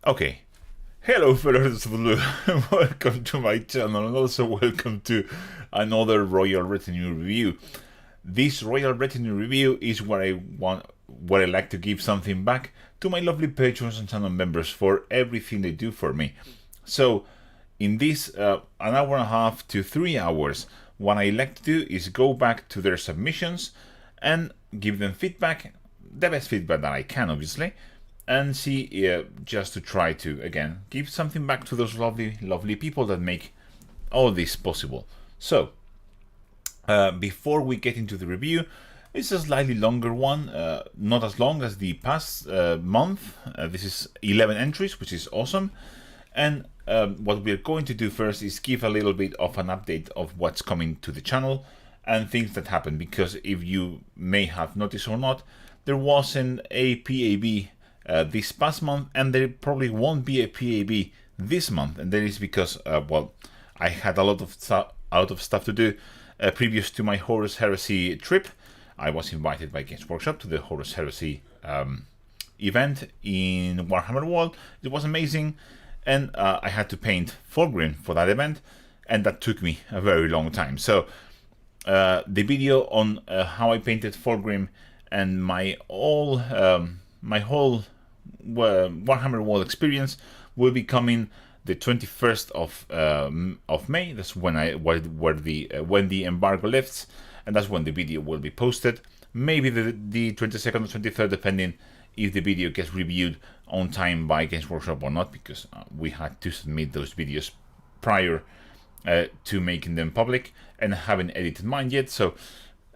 Okay. Hello fellows of blue, welcome to my channel and also welcome to another Royal Retinue review. This Royal Retinue review is where I like to give something back to my lovely patrons and channel members for everything they do for me. So in this an hour and a half to 3 hours, what I like to do is go back to their submissions and give them feedback, the best feedback that I can obviously, and see, just to try to, again, give something back to those lovely people that make all this possible. So, before we get into the review, it's a slightly longer one, not as long as the past month. This is 11 entries, which is awesome. And what we're going to do first is give a little bit of an update of what's coming to the channel and things that happen, because if you may have noticed or not, there wasn't a PAB this past month, and there probably won't be a PAB this month, and that is because well, I had a lot of stuff to do previous to my Horus Heresy trip. I was invited by Games Workshop to the Horus Heresy event in Warhammer World. It was amazing, and I had to paint Fulgrim for that event, and that took me a very long time. So the video on how I painted Fulgrim and my whole Warhammer World experience will be coming the 21st of May. That's when when the embargo lifts, and that's when the video will be posted. Maybe the 22nd or 23rd, depending if the video gets reviewed on time by Games Workshop or not, because we had to submit those videos prior to making them public, and haven't edited mine yet. So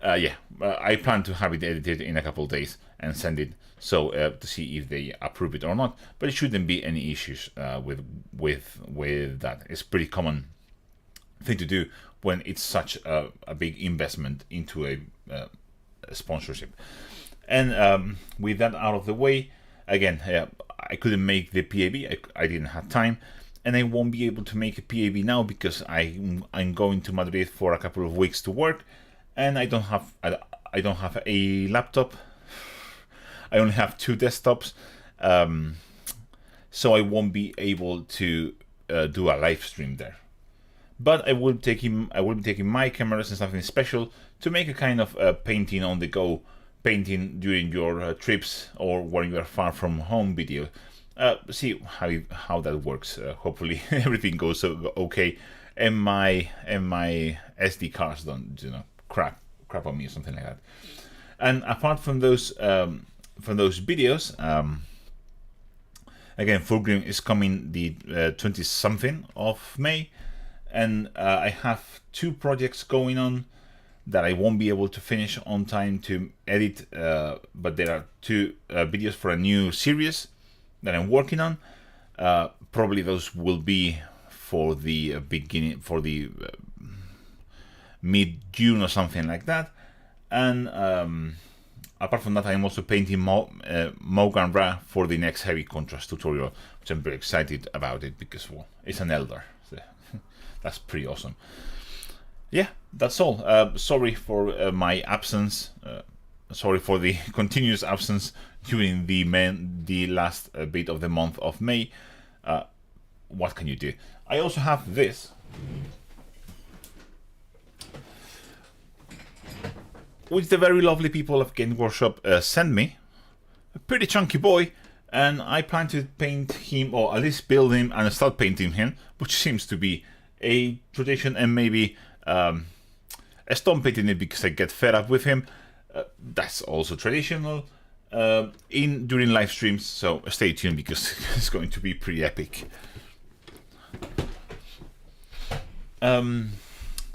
yeah, I plan to have it edited in a couple of days and send it, so to see if they approve it or not. But it shouldn't be any issues with that. It's pretty common thing to do when it's such a big investment into a sponsorship. And with that out of the way, again, I couldn't make the PAB. I didn't have time, and I won't be able to make a PAB now because I'm going to Madrid for a couple of weeks to work, and I don't have a laptop. I only have 2 desktops, so I won't be able to do a live stream there. But I will be taking my cameras and something special to make a kind of painting on the go, painting during your trips or when you are far from home video. See how that works. Hopefully everything goes okay, and my SD cards don't crap on me or something like that. And apart from those videos, again, Fulgrim is coming the 20-something of May, and I have 2 projects going on that I won't be able to finish on time to edit, but there are 2 videos for a new series that I'm working on. Probably those will be for the mid-June or something like that. And apart from that, I'm also painting Mogan Ra for the next heavy contrast tutorial, which I'm very excited about it because, well, it's an Elder. So that's pretty awesome. Yeah, that's all. Sorry for my absence. Sorry for the continuous absence during the last bit of the month of May. What can you do? I also have this, which the very lovely people of Game Workshop sent me. A pretty chunky boy, and I plan to paint him, or at least build him and start painting him, which seems to be a tradition, and maybe stop painting it because I get fed up with him. That's also traditional during live streams, so stay tuned because it's going to be pretty epic.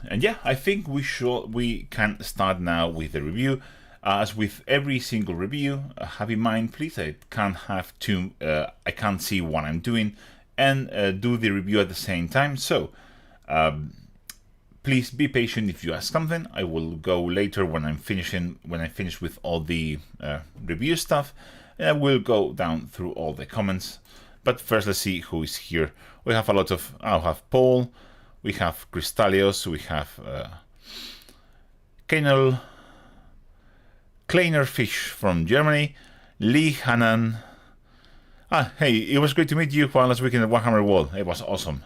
And yeah, I think we can start now with the review. As with every single review, have in mind, please, I can't see what I'm doing and do the review at the same time. So please be patient if you ask something. I will go later when I finish with all the review stuff, and I will go down through all the comments. But first, let's see who is here. We have a lot of. I'll have Paul. We have Crystalios, we have Kleiner Fish from Germany, Lee Hanan, Hey, it was great to meet you while last weekend at Warhammer Wall. It was awesome.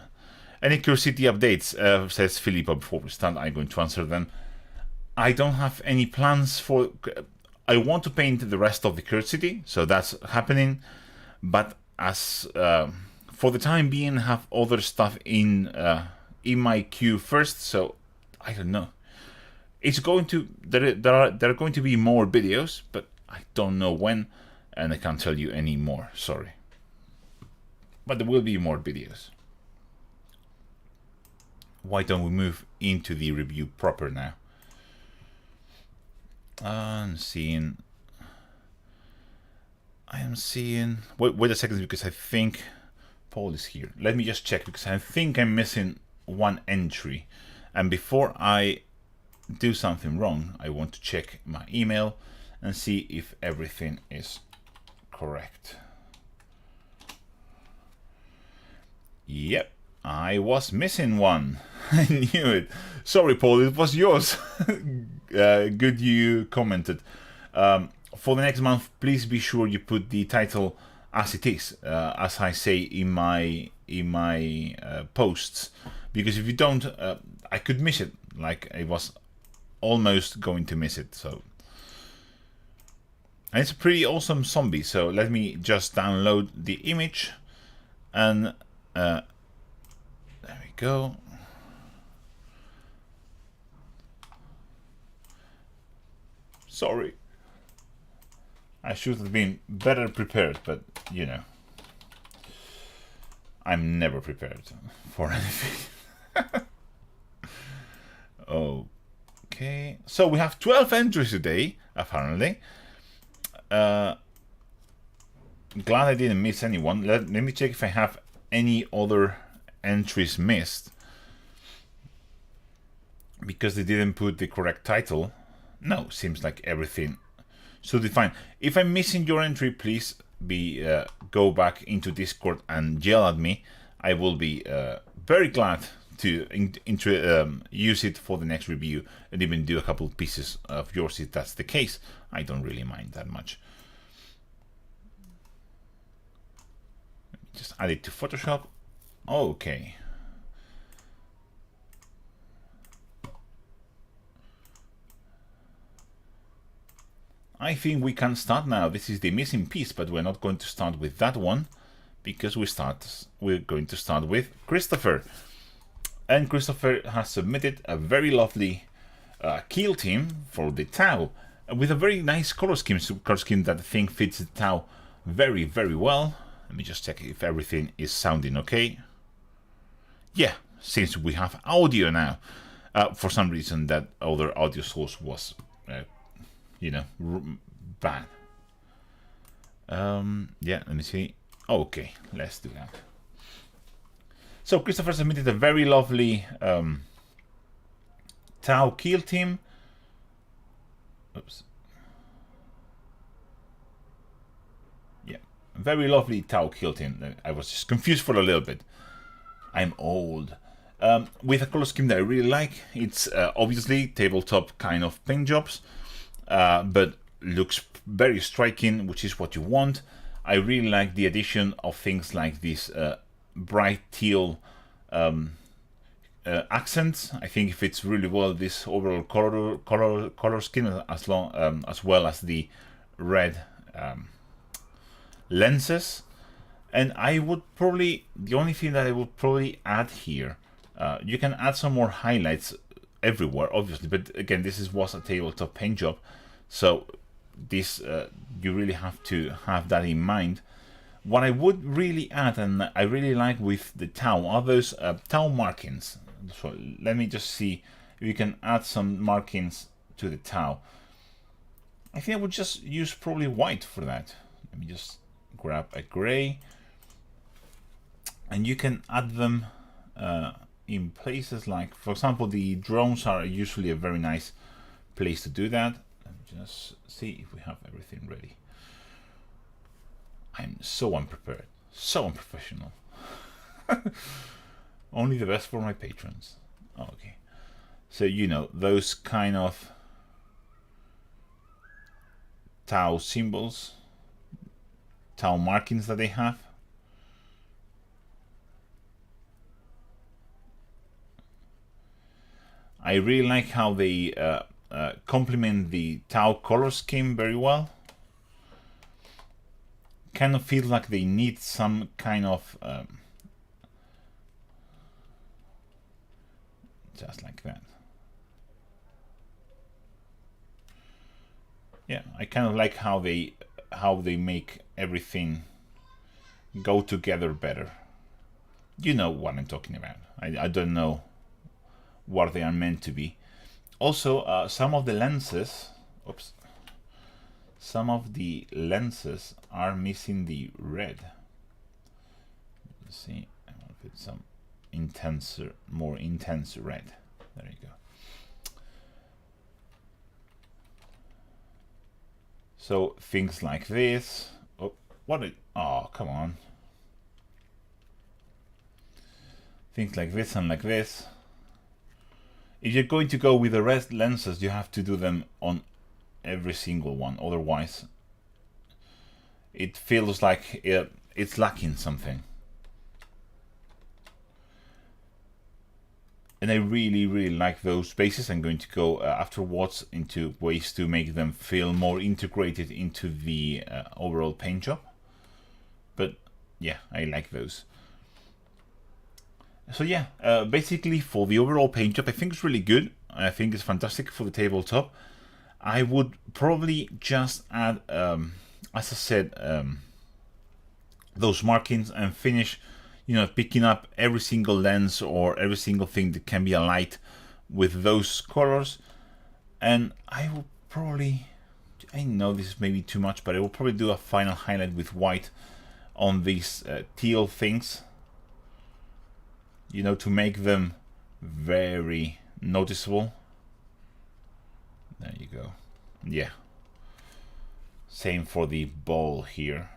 Any curiosity updates, says Philippa. Before we start, I'm going to answer them. I don't have any plans for... I want to paint the rest of the curiosity, so that's happening. But as for the time being, have other stuff in my queue first, so I don't know. It's going to... There are going to be more videos, but I don't know when, and I can't tell you any more, sorry. But there will be more videos. Why don't we move into the review proper now? I'm seeing... Wait a second, because I think Paul is here. Let me just check, because I think I'm missing one entry. And before I do something wrong, I want to check my email and see if everything is correct. Yep, I was missing one. I knew it. Sorry, Paul, it was yours. Good you commented. For the next month, please be sure you put the title as it is, as I say in my posts, because if you don't, I could miss it. Like I was almost going to miss it. So, and it's a pretty awesome zombie. So let me just download the image, and there we go. Sorry. I should have been better prepared, but you know, I'm never prepared for anything. Okay, so we have 12 entries today, apparently. Glad I didn't miss anyone. Let me check if I have any other entries missed, because they didn't put the correct title. No, seems like everything should be fine. If I'm missing your entry, please go back into Discord and yell at me. I will be very glad to use it for the next review, and even do a couple of pieces of yours if that's the case. I don't really mind that much. Just add it to Photoshop. Okay. I think we can start now. This is the missing piece, but we're not going to start with that one, because we're going to start with Christopher. And Christopher has submitted a very lovely kill team for the Tau, with a very nice color scheme that I think fits the Tau very, very well. Let me just check if everything is sounding okay. Yeah, since we have audio now. For some reason that other audio source was you know, bad. Yeah, let me see. Okay, let's do that. So Christopher submitted a very lovely Tau kill team. Oops. Yeah, very lovely Tau kill team. I was just confused for a little bit. I'm old. With a color scheme that I really like. It's obviously tabletop kind of paint jobs. But looks very striking, which is what you want. I really like the addition of things like this bright teal accents. I think it fits really well this overall color scheme, as well as the red lenses. And I would probably, the only thing that I would probably add here, you can add some more highlights everywhere, obviously, but again, was a tabletop paint job, so this you really have to have that in mind. What I would really add, and I really like with the Tau, are those Tau markings. So let me just see if you can add some markings to the Tau. I think I would just use probably white for that. Let me just grab a gray, and you can add them in places like, for example, the drones are usually a very nice place to do that. Let me just see if we have everything ready. I'm so unprepared, so unprofessional. Only the best for my patrons. Okay, so you know those kind of Tau symbols, tau markings that they have. I really like how they complement the tau color scheme very well. Kind of feels like they need some kind of just like that. Yeah, I kind of like how they make everything go together better. You know what I'm talking about. I don't know what they are meant to be. Also, some of the lenses, some of the lenses are missing the red. Let's see, I'm gonna put some more intense red. There you go. So things like this. Oh, oh, come on. Things like this and like this. If you're going to go with the red lenses, you have to do them on every single one. Otherwise, it feels like it's lacking something. And I really, really like those bases. I'm going to go afterwards into ways to make them feel more integrated into the overall paint job. But yeah, I like those. So yeah, basically for the overall paint job, I think it's really good. I think it's fantastic for the tabletop. I would probably just add, as I said, those markings and finish, you know, picking up every single lens or every single thing that can be a light with those colors. And I will probably, I know this is maybe too much, but I will probably do a final highlight with white on these teal things, you know, to make them very noticeable. There you go. Yeah. Same for the ball here.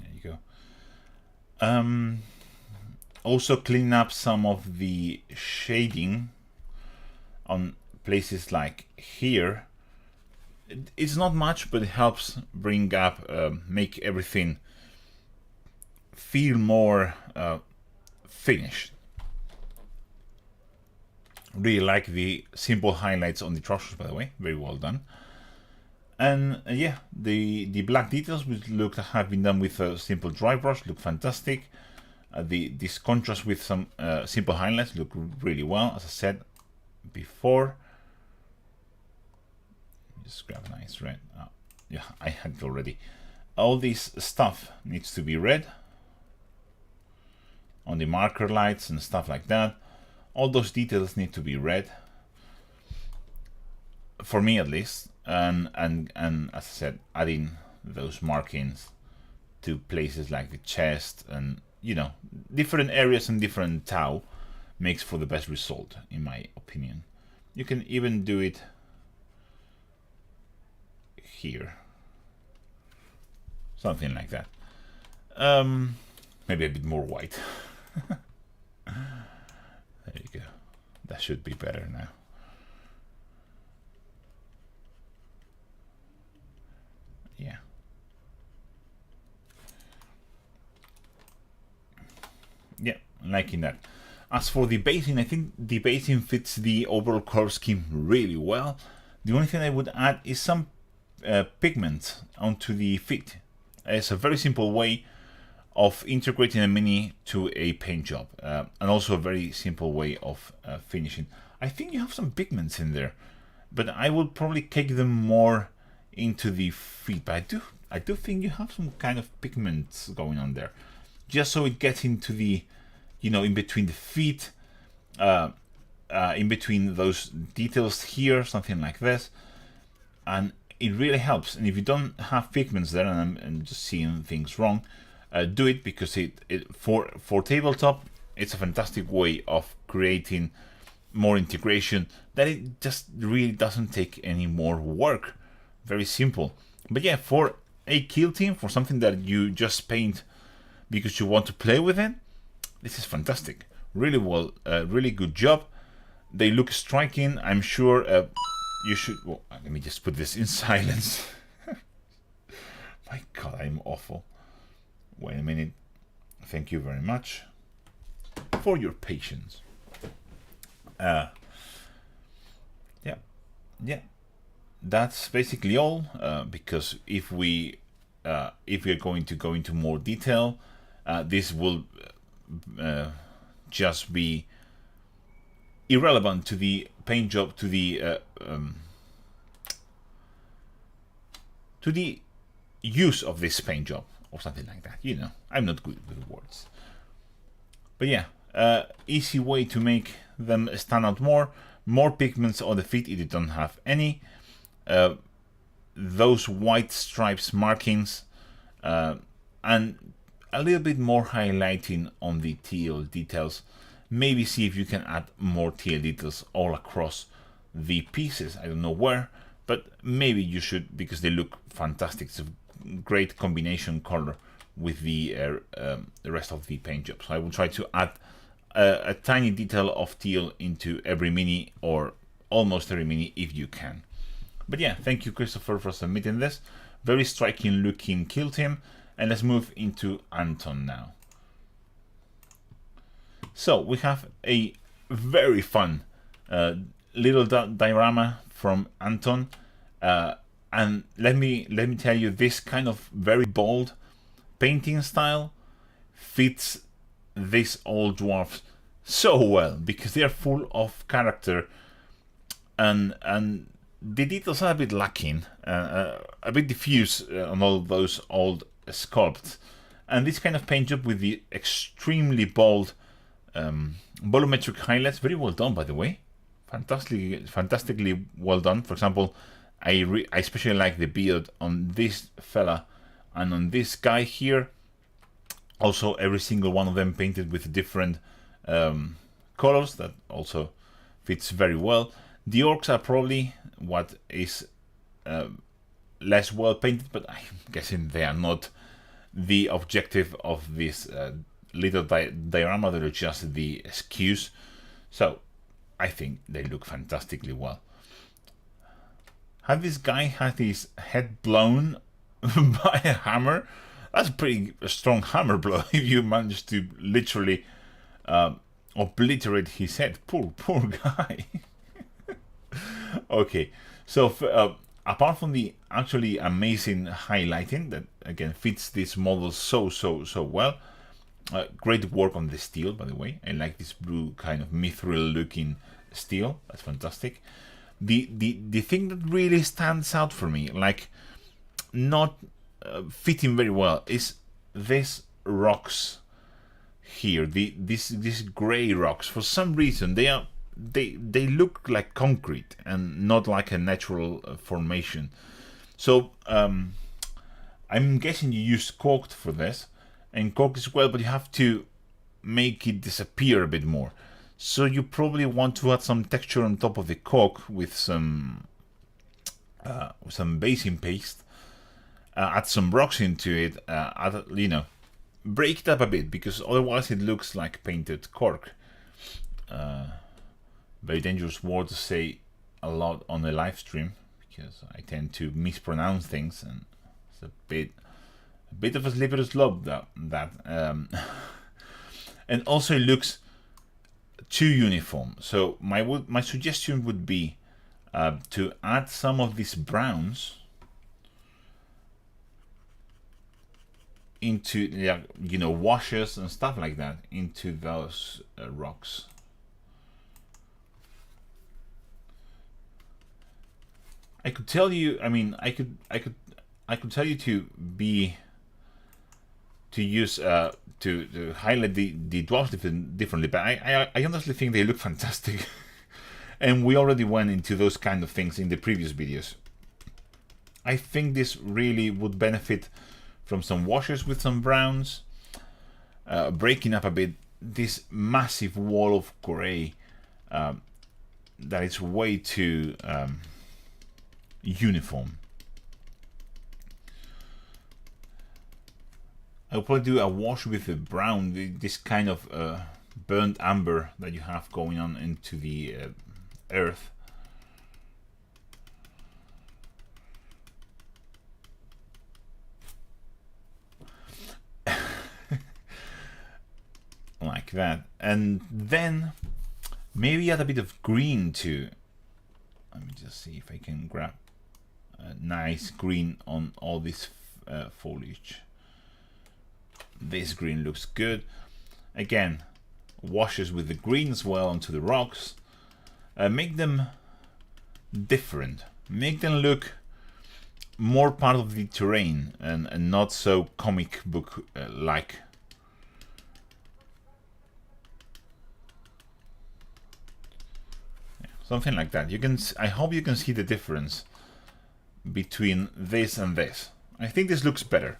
There you go. Also clean up some of the shading on places like here. It's not much, but it helps bring up, make everything feel more finished. Really like the simple highlights on the trousers, by the way, very well done. And yeah, the black details which have been done with a simple dry brush look fantastic. This contrast with some simple highlights look really well, as I said before. Just grab a nice red. Yeah, I had it already. All this stuff needs to be red on the marker lights and stuff like that. All those details need to be red, for me at least. And as I said, adding those markings to places like the chest and, you know, different areas and different tau makes for the best result, in my opinion. You can even do it here, something like that. Maybe a bit more white. There you go. That should be better now. Yeah. Yeah, liking that. As for the basing, I think the basing fits the overall color scheme really well. The only thing I would add is some pigment onto the feet. It's a very simple way of integrating a mini to a paint job, and also a very simple way of finishing. I think you have some pigments in there, but I would probably take them more into the feet. But I do think you have some kind of pigments going on there, just so it gets into the, you know, in between the feet, in between those details here, something like this, and it really helps. And if you don't have pigments there, and I'm just seeing things wrong, do it, because for tabletop it's a fantastic way of creating more integration that it just really doesn't take any more work. Very simple. But yeah, for a kill team, for something that you just paint because you want to play with it, this is fantastic. Really well, really good job. They look striking. I'm sure you should. Well, let me just put this in silence. my god, I'm awful. Wait a minute. Thank you very much for your patience. Yeah, that's basically all. Because if we're going to go into more detail, this will just be irrelevant to the paint job, to the use of this paint job or something like that. You know, I'm not good with words. But yeah, easy way to make them stand out more. More pigments on the feet if you don't have any. Those white stripes markings, and a little bit more highlighting on the teal details. Maybe see if you can add more teal details all across the pieces. I don't know where, but maybe you should, because they look fantastic. It's a great combination color with the rest of the paint job. So I will try to add a tiny detail of teal into every mini, or almost every mini if you can. But yeah, thank you, Christopher, for submitting this. Very striking looking kill team. And let's move into Anton now. So we have a very fun little diorama from Anton. And let me tell you, this kind of very bold painting style fits these old dwarfs so well, because they are full of character, and the details are a bit lacking, a bit diffuse on all those old sculpts. And this kind of paint job with the extremely bold volumetric highlights, very well done, by the way. Fantastically well done. For example, I especially like the beard on this fella and on this guy here. Also, every single one of them painted with different colors. That also fits very well. The orcs are probably what is less well painted, but I'm guessing they are not the objective of this little diorama. They're just the excuse. So I think they look fantastically well. Had this guy had his head blown by a hammer? That's a pretty strong hammer blow if you manage to literally obliterate his head. Poor guy. Okay, so apart from the actually amazing highlighting that again fits this model so well, great work on the steel, by the way. I like this blue kind of mithril looking steel. That's fantastic. The thing that really stands out for me, like not fitting very well, is this rocks here. These gray rocks. For some reason, they look like concrete and not like a natural formation. So I'm guessing you use cork for this, and cork as well, but you have to make it disappear a bit more. So you probably want to add some texture on top of the cork with some basing paste. Add some rocks into it. Break it up a bit, because otherwise it looks like painted cork. Very dangerous word to say a lot on a live stream, because I tend to mispronounce things, and it's a bit of a slippery slope that and also it looks too uniform. So my suggestion would be to add some of these browns into washes and stuff like that into those rocks. I could tell you, I could tell you to use to highlight the dwarfs differently, but I honestly think they look fantastic. And we already went into those kind of things in the previous videos. I think this really would benefit from some washes with some browns, breaking up a bit this massive wall of gray that is way too uniform. I'll probably do a wash with the brown, this kind of burnt amber that you have going on into the earth. that. And then maybe add a bit of green too. Let me just see if I can grab a nice green on all this foliage. This green looks good. Again, washes with the green as well onto the rocks. Make them different. Make them look more part of the terrain and not so comic book like. Yeah, something like that. You can. I hope you can see the difference between this and this. I think this looks better,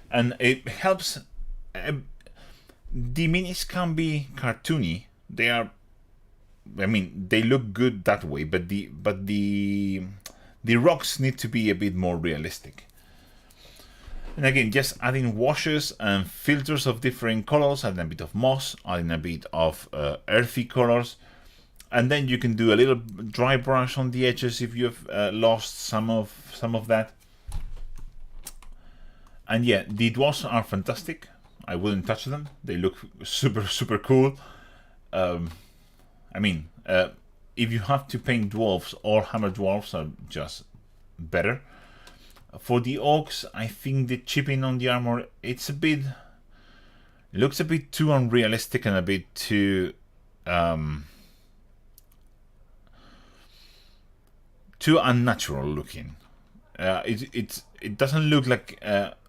and it helps. The minis can be cartoony. They are. I mean, they look good that way, but the rocks need to be a bit more realistic. And again, just adding washes and filters of different colors, adding a bit of moss, adding a bit of earthy colors, and then you can do a little dry brush on the edges if you've lost some of that. And yeah, the dwarfs are fantastic. I wouldn't touch them. They look super cool. I mean, if you have to paint dwarfs, or hammer dwarfs are just better. For the orcs, I think the chipping on the armor, it looks a bit too unrealistic and a bit too unnatural looking. It doesn't look like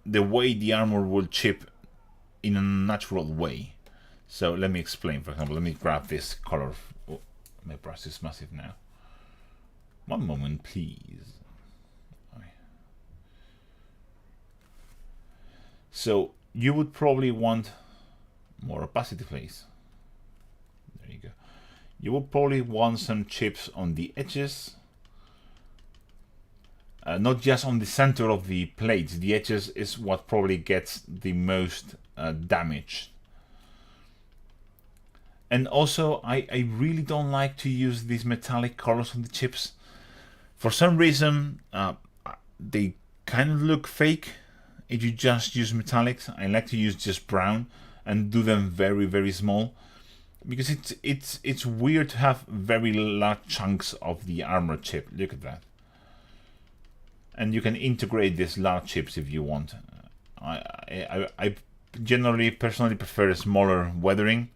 the way the armor will chip in a natural way. So let me explain. For example, let me grab this color. Oh, my brush is massive now. One moment, please. So you would probably want more opacity, please. There you go. You will probably want some chips on the edges. Not just on the center of the plates. The edges is what probably gets the most damage. And also, I really don't like to use these metallic colors on the chips. For some reason, they kind of look fake if you just use metallics. I like to use just brown and do them very small, because it's weird to have very large chunks of the armor chip. Look at that. And you can integrate these large chips if you want. I generally personally prefer a smaller weathering.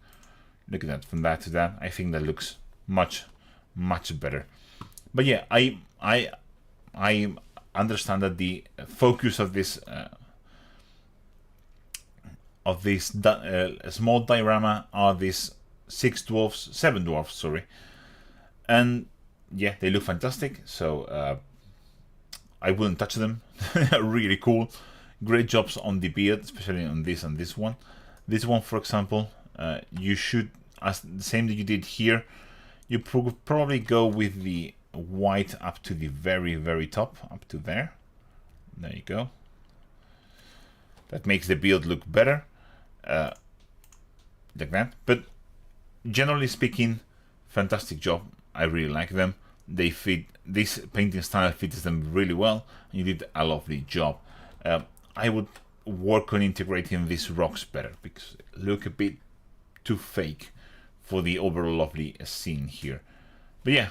Look at that, from that to that. I think that looks much better. But yeah, I understand that the focus of this small diorama are these 7 dwarfs, sorry. And yeah, they look fantastic. So I wouldn't touch them. Really cool. Great jobs on the beard, especially on this and this one. This one, for example, you should, as the same that you did here, you probably go with the white up to the very top, up to there. There you go. That makes the beard look better, like that. But generally speaking, fantastic job. I really like them. They fit, this painting style fits them really well. You did a lovely job. I would work on integrating these rocks better, because they look a bit too fake for the overall lovely scene here. But yeah,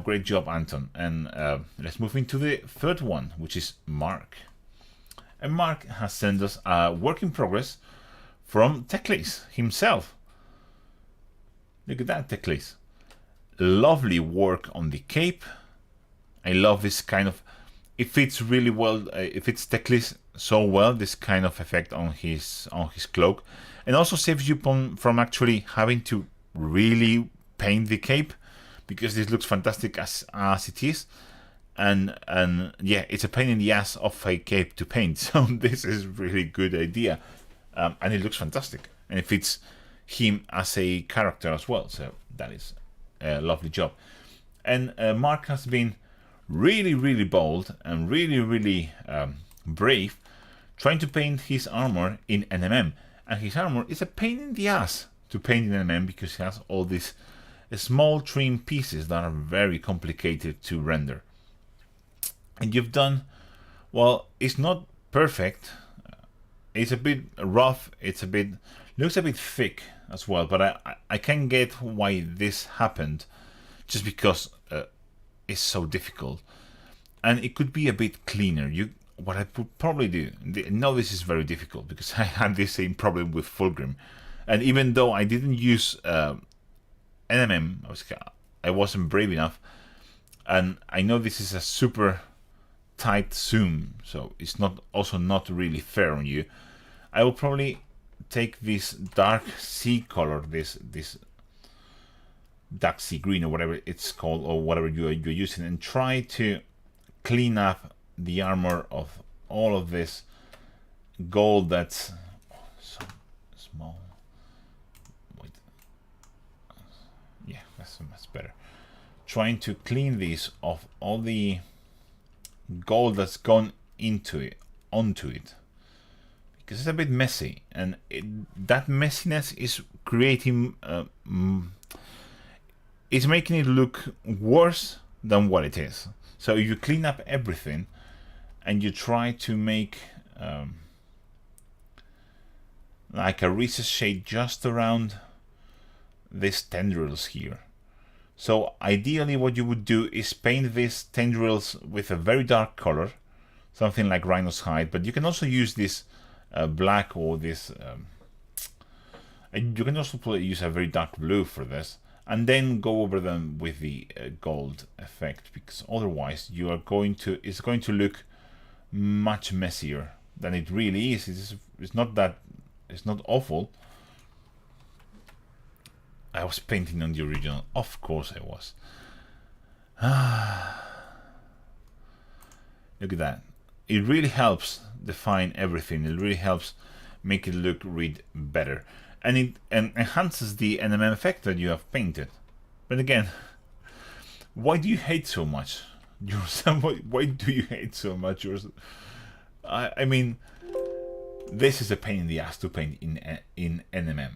great job, Anton. And let's move into the third one, which is Mark. And Mark has sent us a work in progress from Teclis himself. Look at that, Teclis. Lovely work on the cape. I love this kind of, it fits really well. It fits Teclis so well, this kind of effect on his cloak, and also saves you from actually having to really paint the cape, because this looks fantastic as it is. And yeah, it's a pain in the ass of a cape to paint. So this is really good idea, and it looks fantastic, and it fits him as a character as well. So that is a lovely job. And Mark has been really bold and really brave, trying to paint his armor in NMM. And his armor is a pain in the ass to paint in NMM, because he has all these small trim pieces that are very complicated to render. And you've done, well, it's not perfect, it's a bit rough. It's a bit, looks a bit thick as well. But I can get why this happened, just because it's so difficult, and it could be a bit cleaner. What I would probably do. Now this is very difficult because I had the same problem with Fulgrim, and even though I didn't use NMM, I wasn't brave enough, and I know this is a super tight zoom, so it's not really fair on you. I will probably take this dark sea color, this dark sea green or whatever it's called, or whatever you're using, and try to clean up the armor of all of this gold that's so small. Wait. Yeah, that's much better. Trying to clean this of all the gold that's gone onto it, because it's a bit messy, and that messiness is creating it's making it look worse than what it is. So if you clean up everything and you try to make like a recessed shade just around these tendrils here. So ideally what you would do is paint these tendrils with a very dark color, something like rhino's hide, but you can also use this black, or this you can also use a very dark blue for this, and then go over them with the gold effect, because otherwise it's going to look much messier than it really is. It's not awful. I was painting on the original, of course I was. Look at that. It really helps define everything. It really helps make it look read better, and it enhances the NMM effect that you have painted. But again, why do you hate so much yourself? Why do you hate so much yourself? I mean, this is a pain in the ass to paint in NMM.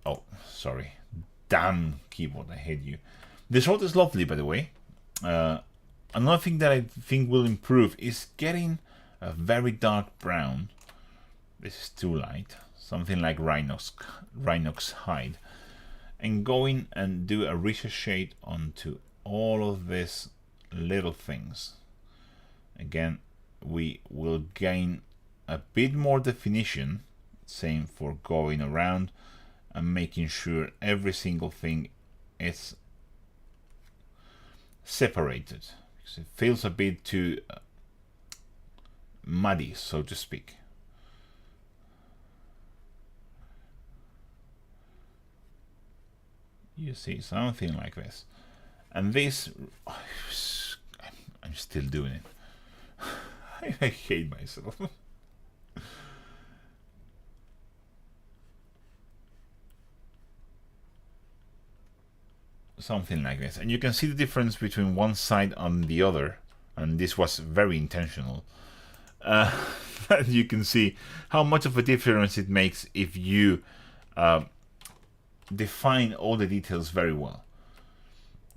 Oh, sorry. Damn keyboard, I hate you. This sword is lovely, by the way. Another thing that I think will improve is getting a very dark brown. This is too light. Something like rhino's hide. And going and do a recessed shade onto all of these little things. Again, we will gain a bit more definition. Same for going around and making sure every single thing is separated, because it feels a bit too muddy, so to speak. You see, something like this. And this, I'm still doing it. I hate myself. Something like this, and you can see the difference between one side and the other, and this was very intentional. You can see how much of a difference it makes if you define all the details very well.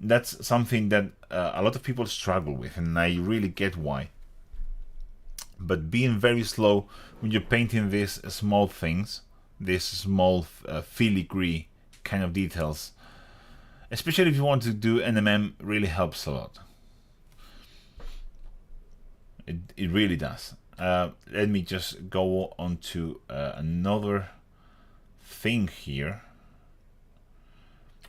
That's something that a lot of people struggle with, and I really get why. But being very slow when you're painting these small things, these small filigree kind of details, especially if you want to do NMM, really helps a lot. It really does. Let me just go on to another thing here.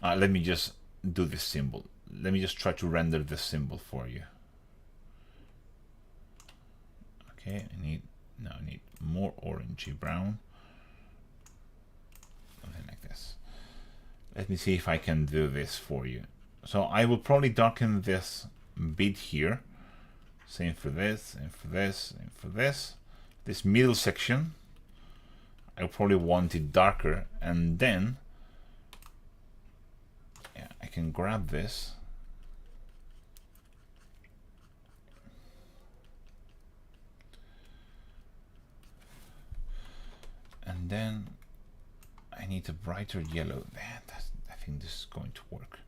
Let me just do this symbol. Let me just try to render this symbol for you. Okay, I need more orangey brown. Something like this. Let me see if I can do this for you. So I will probably darken this bit here. Same for this, and for this, and for this. This middle section, I probably want it darker, and then I can grab this. And then I need a brighter yellow. I think this is going to work.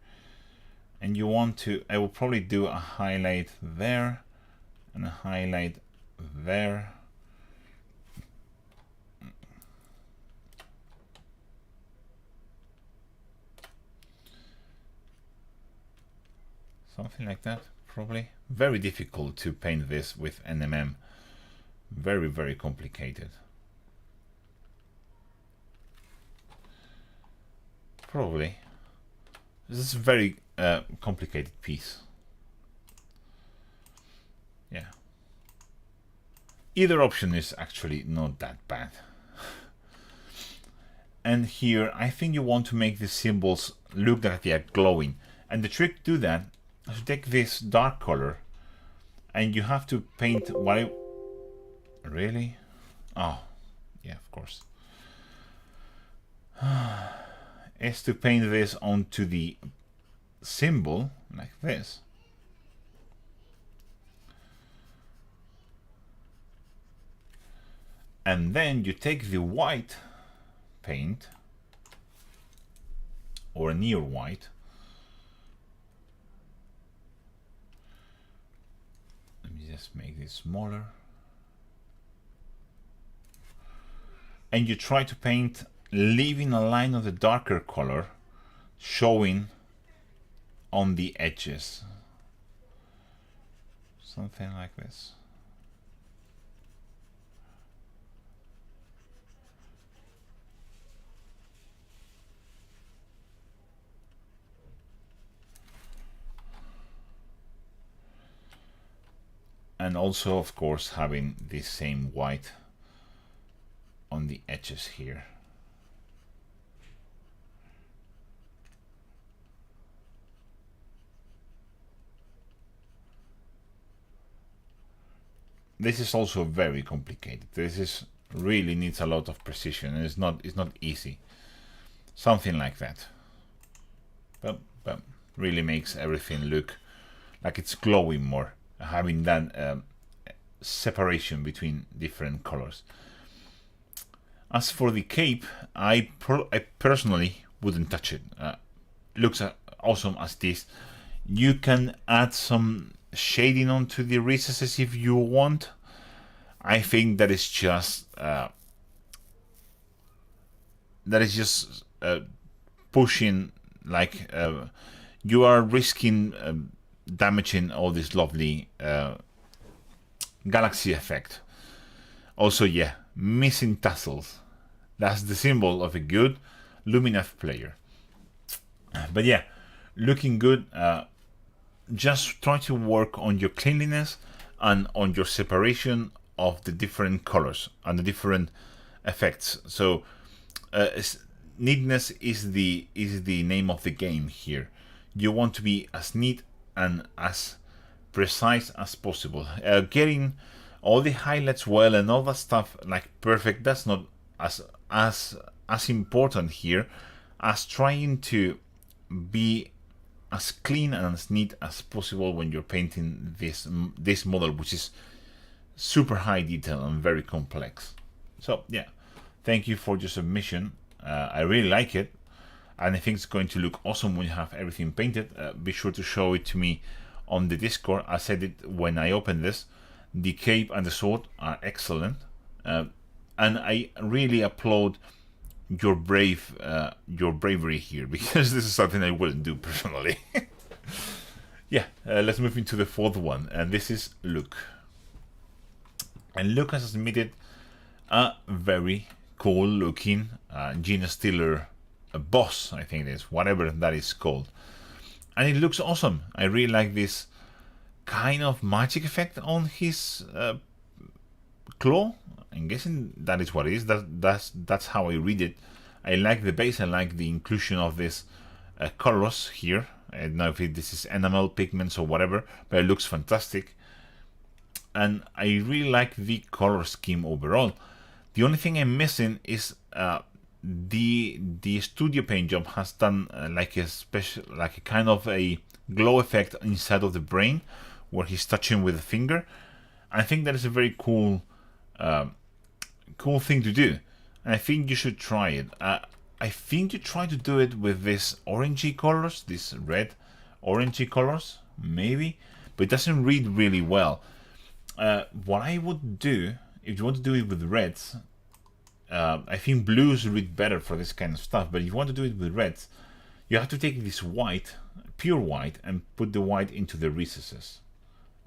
And you want to, I will probably do a highlight there and a highlight there. something like that, probably. Very difficult to paint this with NMM. Very, very complicated. Probably. This is a very complicated piece. Yeah. Either option is actually not that bad. And here, I think you want to make the symbols look like they are glowing. And the trick to do that is to take this dark color and you have to paint what I... Really? Oh, yeah, of course. Is to paint this onto the symbol like this. And then you take the white paint or a near white. Let me just make this smaller. And you try to paint leaving a line of the darker color showing on the edges. Something like this. And also, of course, having this same white on the edges here. This is also very complicated. This is really needs a lot of precision. It's not easy. Something like that. But really makes everything look like it's glowing more, having that separation between different colors. As for the cape, I personally wouldn't touch it. Looks awesome as this. You can add some shading onto the recesses if you want. I think that is just pushing, like you are risking damaging all this lovely galaxy effect. Also, yeah, missing tassels. That's the symbol of a good Lumineth player. But yeah, looking good. Just try to work on your cleanliness and on your separation of the different colors and the different effects. So neatness is the name of the game here. You want to be as neat and as precise as possible. Getting all the highlights well and all that stuff like perfect, that's not as important here as trying to be as clean and as neat as possible when you're painting this model, which is super high detail and very complex. So yeah, thank you for your submission. I really like it, and I think it's going to look awesome when you have everything painted. Be sure to show it to me on the Discord. I said it when I opened this. The cape and the sword are excellent, and I really applaud your bravery here, because this is something I wouldn't do personally. Yeah, let's move into the fourth one, and this is Luke. And Luke has submitted a very cool looking Genestealer boss, I think it is, whatever that is called, and it looks awesome. I really like this kind of magic effect on his claw. I'm guessing that is what it is. That's how I read it. I like the base. I like the inclusion of this colors here. I don't know if this is enamel pigments or whatever, but it looks fantastic. And I really like the color scheme overall. The only thing I'm missing is the studio paint job has done like a kind of a glow effect inside of the brain, where he's touching with a finger. I think that is a very cool thing to do, and I think you should try it. I think you try to do it with this orangey colors, these red orangey colors, maybe, but it doesn't read really well. What I would do, if you want to do it with reds, I think blues read better for this kind of stuff, but if you want to do it with reds, you have to take this white, pure white, and put the white into the recesses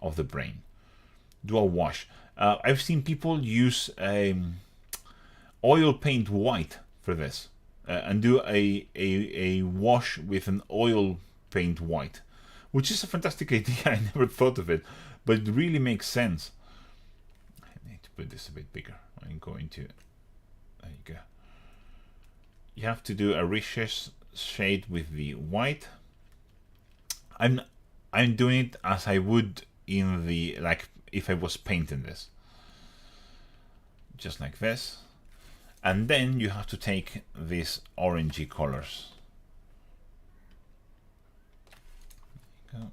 of the brain. Do a wash. I've seen people use oil paint white for this, and do a wash with an oil paint white, which is a fantastic idea. I never thought of it, but it really makes sense. I need to put this a bit bigger. I'm going to, there you go. You have to do a recess shade with the white. I'm doing it as I would in the, like if I was painting this, just like this. And then you have to take these orangey colors. There you go.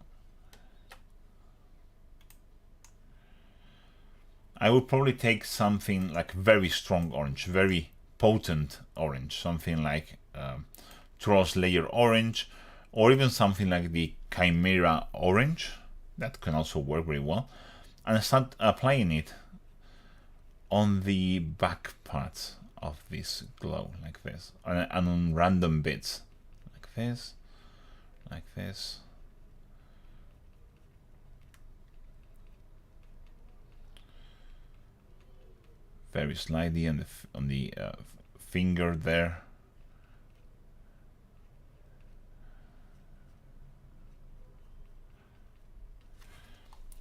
I would probably take something like very strong orange, very potent orange, something like Trolls Layer orange, or even something like the Chimera orange. That can also work very well. And start applying it on the back parts of this glow, like this, and on random bits, like this, like this. Very slightly on the finger there.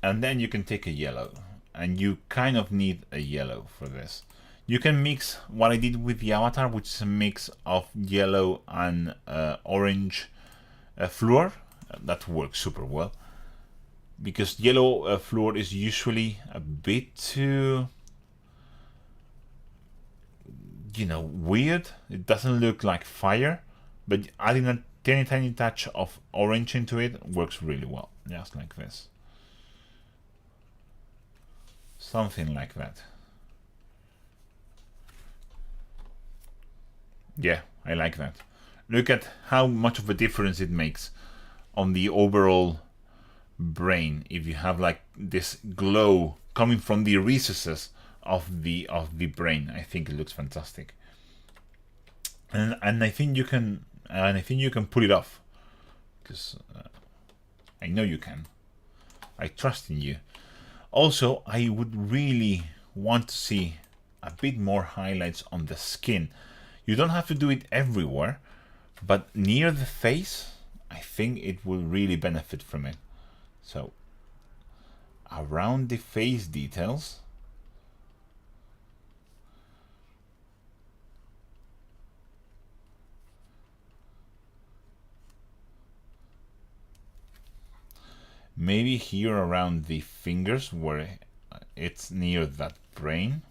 And then you can take a yellow, and you kind of need a yellow for this. You can mix what I did with the avatar, which is a mix of yellow and orange fluor. That works super well, because yellow fluor is usually a bit too, you know, weird. It doesn't look like fire, but adding a tiny touch of orange into it works really well, just like this. Something like that. Yeah, I like that. Look at how much of a difference it makes on the overall brain if you have like this glow coming from the recesses of the brain. I think it looks fantastic. And I think you can pull it off, because I know you can. I trust in you. Also, I would really want to see a bit more highlights on the skin. You don't have to do it everywhere, but near the face, I think it will really benefit from it. So, around the face details, maybe here around the fingers where it's near that brain.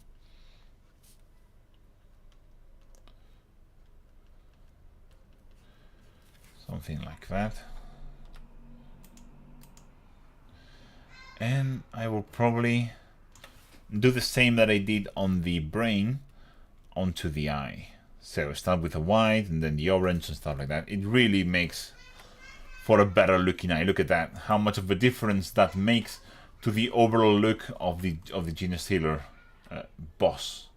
Something like that. And I will probably do the same that I did on the brain onto the eye. So start with the white and then the orange and stuff like that. It really makes for a better looking eye. Look at that, how much of a difference that makes to the overall look of the Genestealer boss.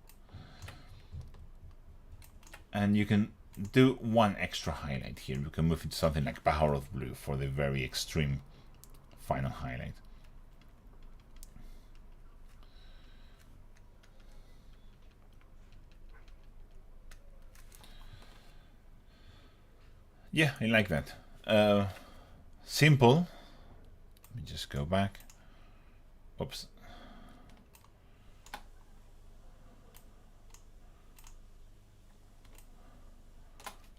And you can do one extra highlight here. You can move it to something like Baharov blue for the very extreme final highlight. Yeah, I like that. Simple. Let me just go back. Oops.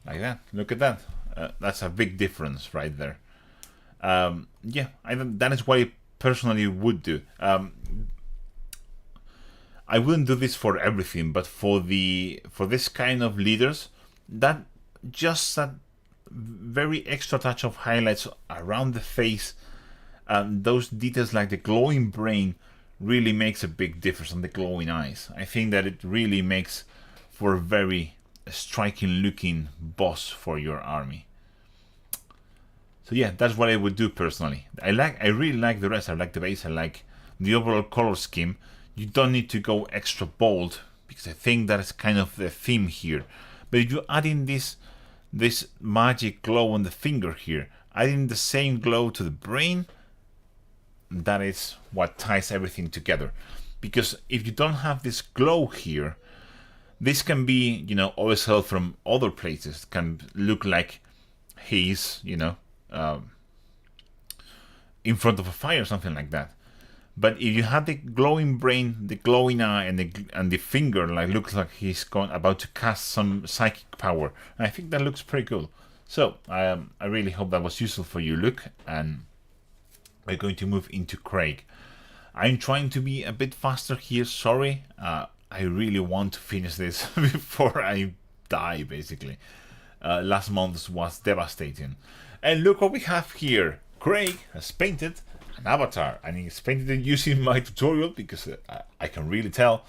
Like that. Look at that. That's a big difference right there. Yeah, that is what I personally would do. I wouldn't do this for everything, but for this kind of leaders, that very extra touch of highlights around the face, those details like the glowing brain really makes a big difference on the glowing eyes. I think that it really makes for a very striking looking boss for your army. So yeah, that's what I would do personally. I really like the rest. I like the base, I like the overall color scheme. You don't need to go extra bold, because I think that is kind of the theme here. But if you add in this this magic glow on the finger here, adding the same glow to the brain. That is what ties everything together. Because if you don't have this glow here, this can be, you know, OSL from other places. It can look like he's, you know, in front of a fire or something like that. But if you have the glowing brain, the glowing eye, and the finger, like looks like he's about to cast some psychic power, and I think that looks pretty cool. So I really hope that was useful for you, Luke, and we're going to move into Craig. I'm trying to be a bit faster here. Sorry, I really want to finish this before I die. Basically, last month was devastating, and look what we have here. Craig has painted an avatar, and he's painted it using my tutorial because I can really tell.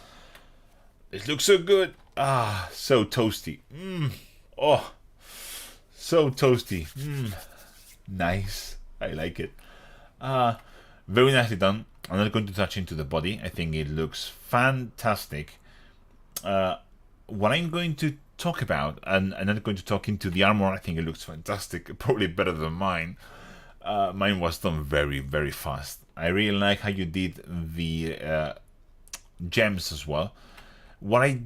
It looks so good. Ah, so toasty. Oh, so toasty. Nice. I like it. Very nicely done. I'm not going to touch into the body. I think it looks fantastic. What I'm going to talk about, and I'm not going to talk into the armor. I think it looks fantastic. Probably better than mine. Mine was done very, very fast. I really like how you did the gems as well. What I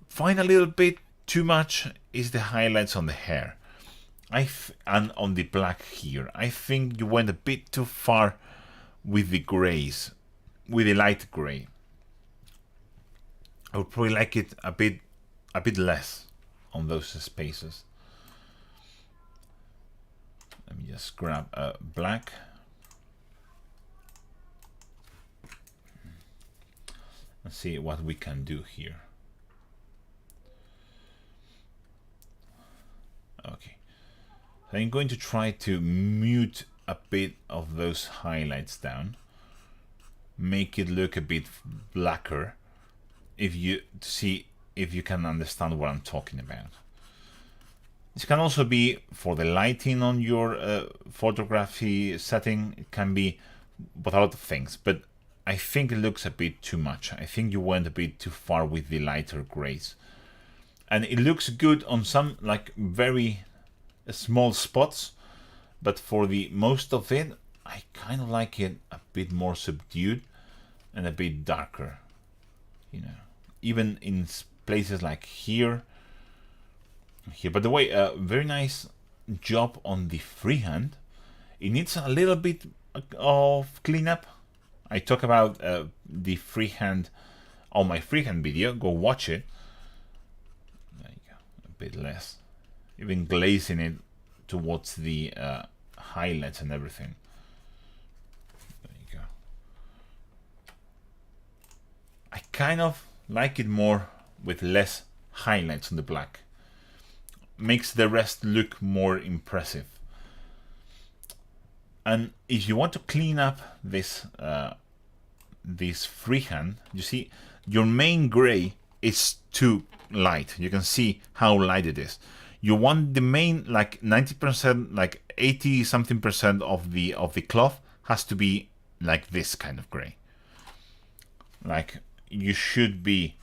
find a little bit too much is the highlights on the hair. And on the black here. I think you went a bit too far with the grays, with the light gray. I would probably like it a bit less on those spaces. Let me just grab black. Let's see what we can do here. Okay. I'm going to try to mute a bit of those highlights down. Make it look a bit blacker. If you see if you can understand what I'm talking about. This can also be for the lighting on your photography setting. It can be with a lot of things, but I think it looks a bit too much. I think you went a bit too far with the lighter grays. And it looks good on some like very small spots, but for the most of it, I kind of like it a bit more subdued and a bit darker. You know, even in places like here. By the way, very nice job on the freehand. It needs a little bit of cleanup. I talk about the freehand on my freehand video. Go watch it. There you go. A bit less. Even glazing it towards the highlights and everything. There you go. I kind of like it more with less highlights on the black. Makes the rest look more impressive. And if you want to clean up this this freehand, you see your main gray is too light. You can see how light it is. You want the main like 90%, like 80 something percent of the cloth has to be like this kind of gray. Like you should be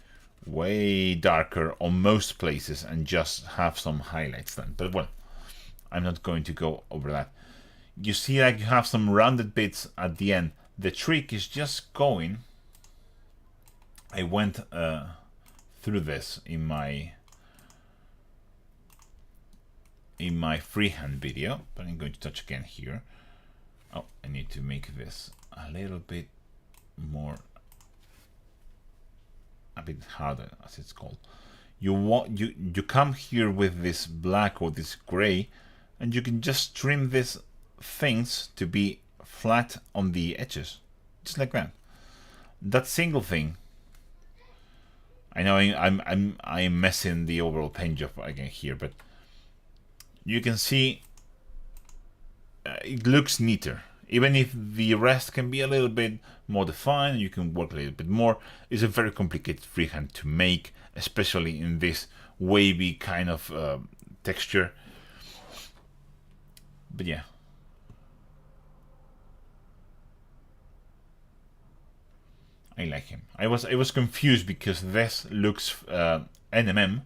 way darker on most places and just have some highlights then. But well, I'm not going to go over that. You see, like you have some rounded bits at the end. The trick is just going. I went through this in my freehand video, but I'm going to touch again here. Oh, I need to make this a little bit more, a bit harder, as it's called. You come here with this black or this gray, and you can just trim these things to be flat on the edges, just like that. That single thing. I know I'm messing the overall paint job again here, but you can see it looks neater. Even if the rest can be a little bit more defined, you can work a little bit more. It's a very complicated freehand to make, especially in this wavy kind of texture. But yeah. I like him. I was confused because this looks NMM,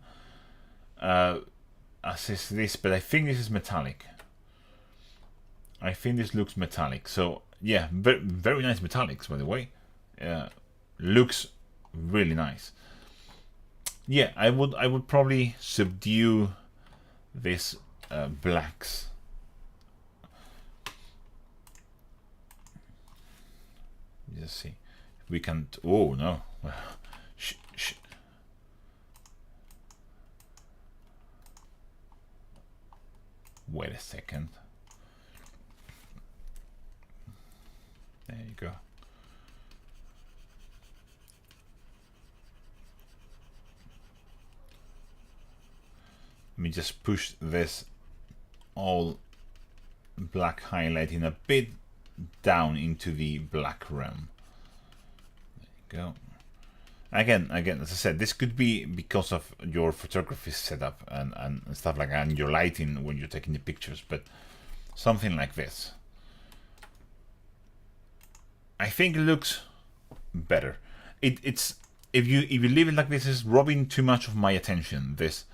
as is this, but I think this is metallic. I think this looks metallic. So yeah, very, very nice metallics, by the way. Looks really nice. Yeah, I would probably subdue this blacks. Just see if we can. Oh no! Shh, shh. Wait a second. There you go. Let me just push this all black highlighting a bit down into the black realm. There you go. Again, as I said, this could be because of your photography setup and stuff like that, and your lighting when you're taking the pictures, but something like this. I think it looks better. It's if you leave it like this, is robbing too much of my attention. This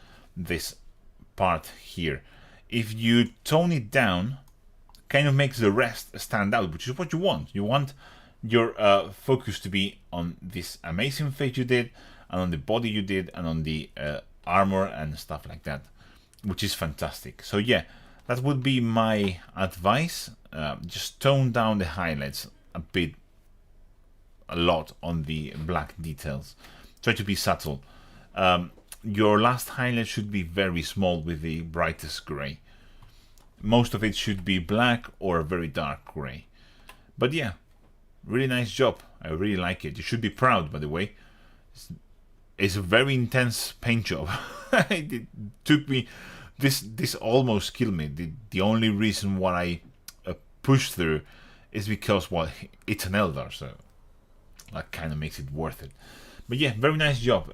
part here. If you tone it down, kind of makes the rest stand out, which is what you want. You want your focus to be on this amazing face you did, and on the body you did, and on the armor and stuff like that, which is fantastic. So yeah, that would be my advice. Just tone down the highlights a lot on the black details. Try to be subtle. Your last highlight should be very small with the brightest gray. Most of it should be black or a very dark gray. But yeah, really nice job. I really like it. You should be proud, by the way. It's a very intense paint job. It took me, this almost killed me. The only reason why I pushed through is because, well, it's an Eldar, so that kind of makes it worth it. But yeah, very nice job,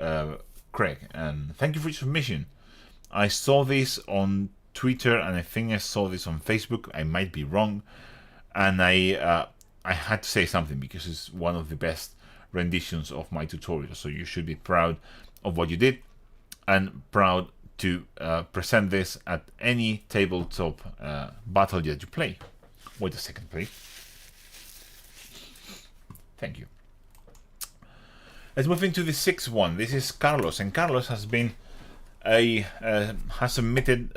Craig, and thank you for your submission. I saw this on Twitter, and I think I saw this on Facebook. I might be wrong, and I had to say something because it's one of the best renditions of my tutorial. So you should be proud of what you did, and proud to present this at any tabletop battle that you play. Wait a second, please. Thank you. Let's move into the sixth one. This is Carlos, and Carlos has been has submitted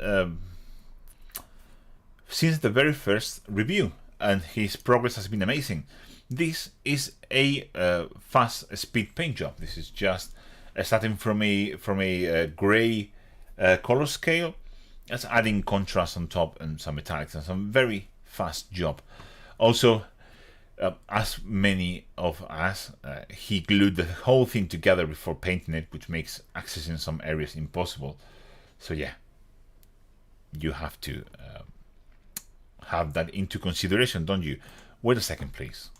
since the very first review, and his progress has been amazing. This is a fast speed paint job. This is just starting from a gray color scale. That's adding contrast on top and some metallics and some very fast job. Also, as many of us, he glued the whole thing together before painting it, which makes accessing some areas impossible. So yeah, you have to have that into consideration, don't you? Wait a second, please.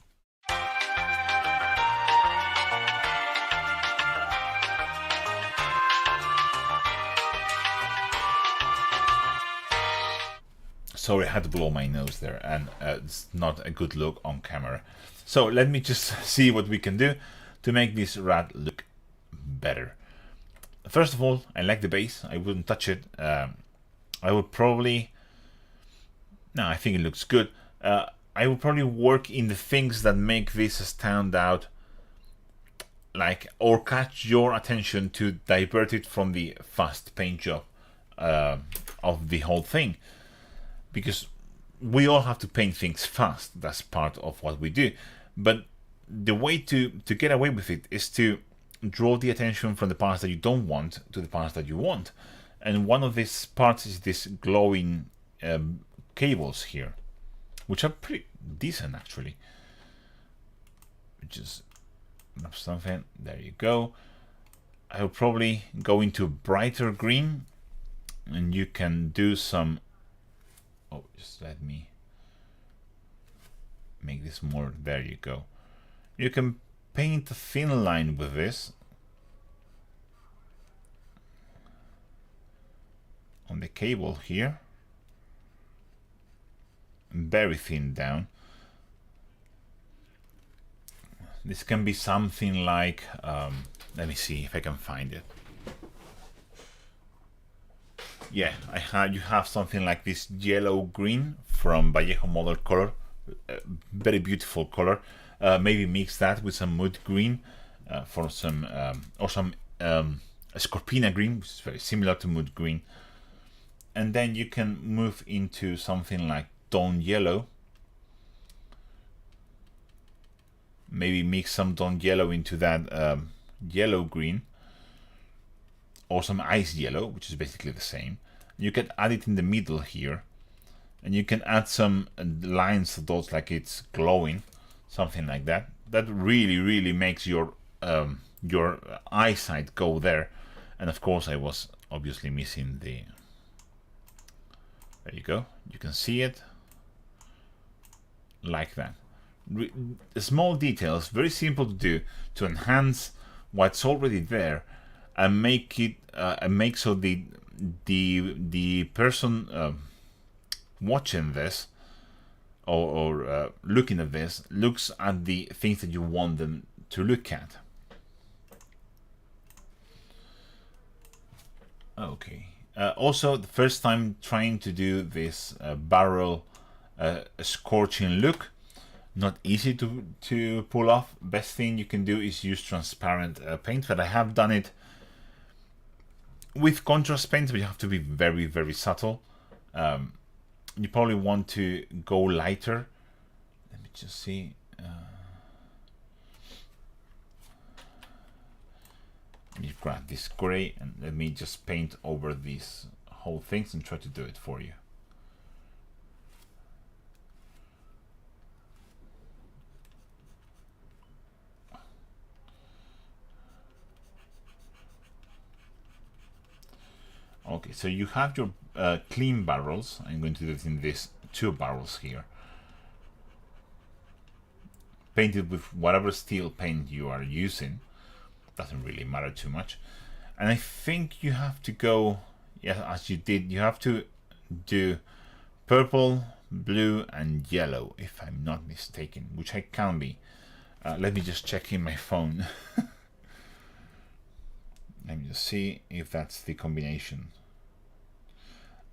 Sorry, I had to blow my nose there, and it's not a good look on camera. So let me just see what we can do to make this rat look better. First of all, I like the base. I wouldn't touch it. I would probably... No, I think it looks good. I would probably work in the things that make this stand out, like, or catch your attention to divert it from the fast paint job of the whole thing. Because we all have to paint things fast. That's part of what we do. But the way to get away with it is to draw the attention from the parts that you don't want to the parts that you want. And one of these parts is this glowing cables here, which are pretty decent actually. Just something. There you go. I'll probably go into brighter green, and you can do some... Oh, just let me make this more. There you go. You can paint a thin line with this on the cable here, very thin down. This can be something like, let me see if I can find it. yeah, you have something like this yellow green from Vallejo Model Color, very beautiful color. Maybe mix that with some mood green for some or some Scorpina green, which is very similar to mood green. And then you can move into something like tone yellow. Maybe mix some tone yellow into that yellow green, or some ice yellow, which is basically the same. You can add it in the middle here, and you can add some lines of those like it's glowing, something like that. That really makes your eyesight go there. And of course I was obviously missing the, there you go, you can see it like that. Small details, very simple to do, to enhance what's already there and make it make so the person watching this or looking at this looks at the things that you want them to look at. Okay. Also, the first time trying to do this barrel scorching look, not easy to pull off. Best thing you can do is use transparent paint, but I have done it with contrast paint, but you have to be very subtle. You probably want to go lighter. Let me just see. Let me grab this gray and let me just paint over these whole things and try to do it for you. Okay, so you have your clean barrels. I'm going to do it in these two barrels here. Painted with whatever steel paint you are using. Doesn't really matter too much. And I think you have to go, yeah, as you did, you have to do purple, blue, and yellow, if I'm not mistaken, which I can be. Let me just check in my phone. Let me just see if that's the combination.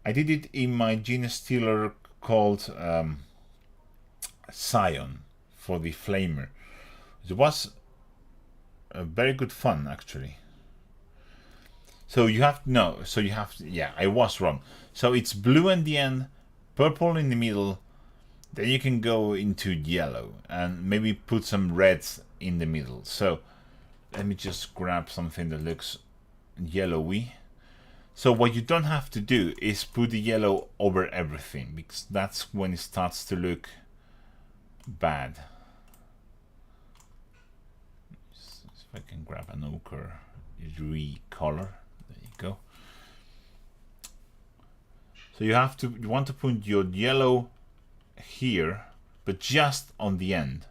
I did it in my Genestealer called Scion for the Flamer. It was a very good fun, actually. So you have no, so you have, yeah, I was wrong. So it's blue in the end, purple in the middle, then you can go into yellow and maybe put some reds in the middle. So let me just grab something that looks yellowy. So what you don't have to do is put the yellow over everything, because that's when it starts to look bad. If I can grab an ochre recolor, there you go. So you want to put your yellow here, but just on the end.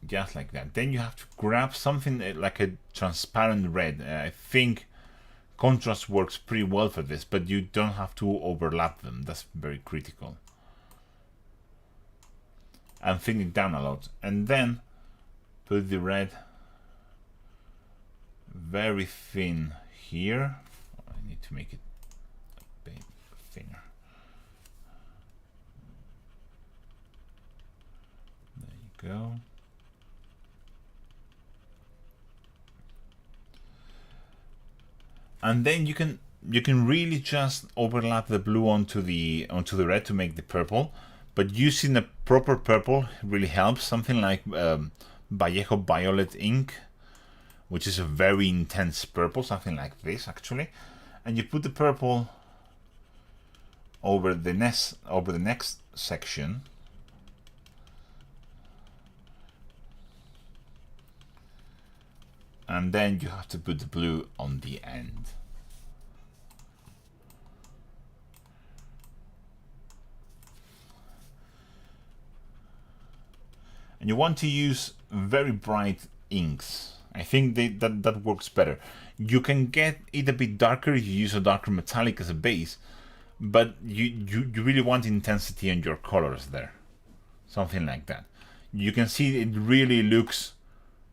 Just like that. Then you have to grab something like a transparent red. I think contrast works pretty well for this, but you don't have to overlap them. That's very critical. And thin it down a lot. And then put the red very thin here. I need to make it a bit thinner. There you go. And then you can really just overlap the blue onto the red to make the purple, but using a proper purple really helps. Something like Vallejo Violet ink, which is a very intense purple, something like this actually, and you put the purple over the next section. And then you have to put the blue on the end. And you want to use very bright inks. I think that works better. You can get it a bit darker if you use a darker metallic as a base, but you really want intensity on your colors there. Something like that. You can see it really looks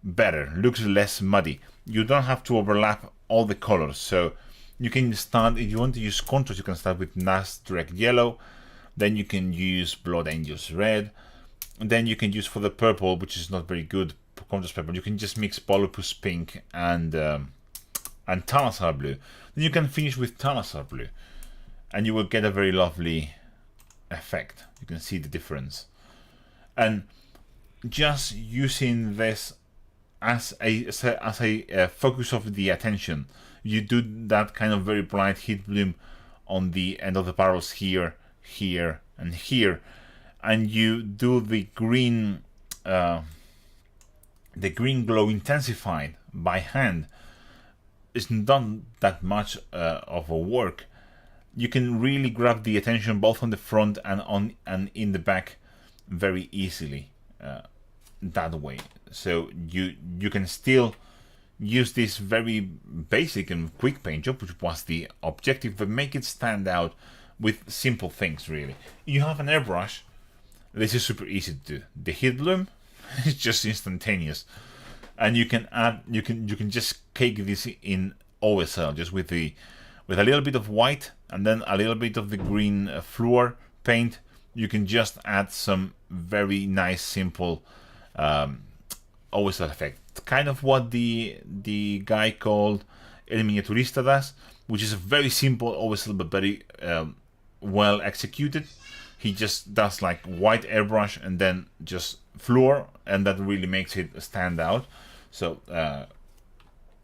better, looks less muddy. You don't have to overlap all the colors. So you can start, if you want to use contrast, you can start with Nass Direct Yellow, then you can use Blood Angels Red, and then you can use for the purple, which is not very good contrast purple, you can just mix Volupus Pink and Talazar Blue. Then you can finish with Talazar Blue, and you will get a very lovely effect. You can see the difference. And just using this as a focus of the attention, you do that kind of very bright heat bloom on the end of the barrels here, here, and here, and you do the green glow intensified by hand. It's not that much of a work. You can really grab the attention both on the front and in the back very easily that way. So you can still use this very basic and quick paint job, which was the objective, but make it stand out with simple things. Really, you have an airbrush. This is super easy to do. The heat bloom is just instantaneous, and you can add, you can just cake this in OSL just with a little bit of white and then a little bit of the green fluor paint. You can just add some very nice simple OSL effect. Kind of what the guy called El Miniaturista does, which is a very simple OSL but very well executed. He just does like white airbrush and then just fluor, and that really makes it stand out. So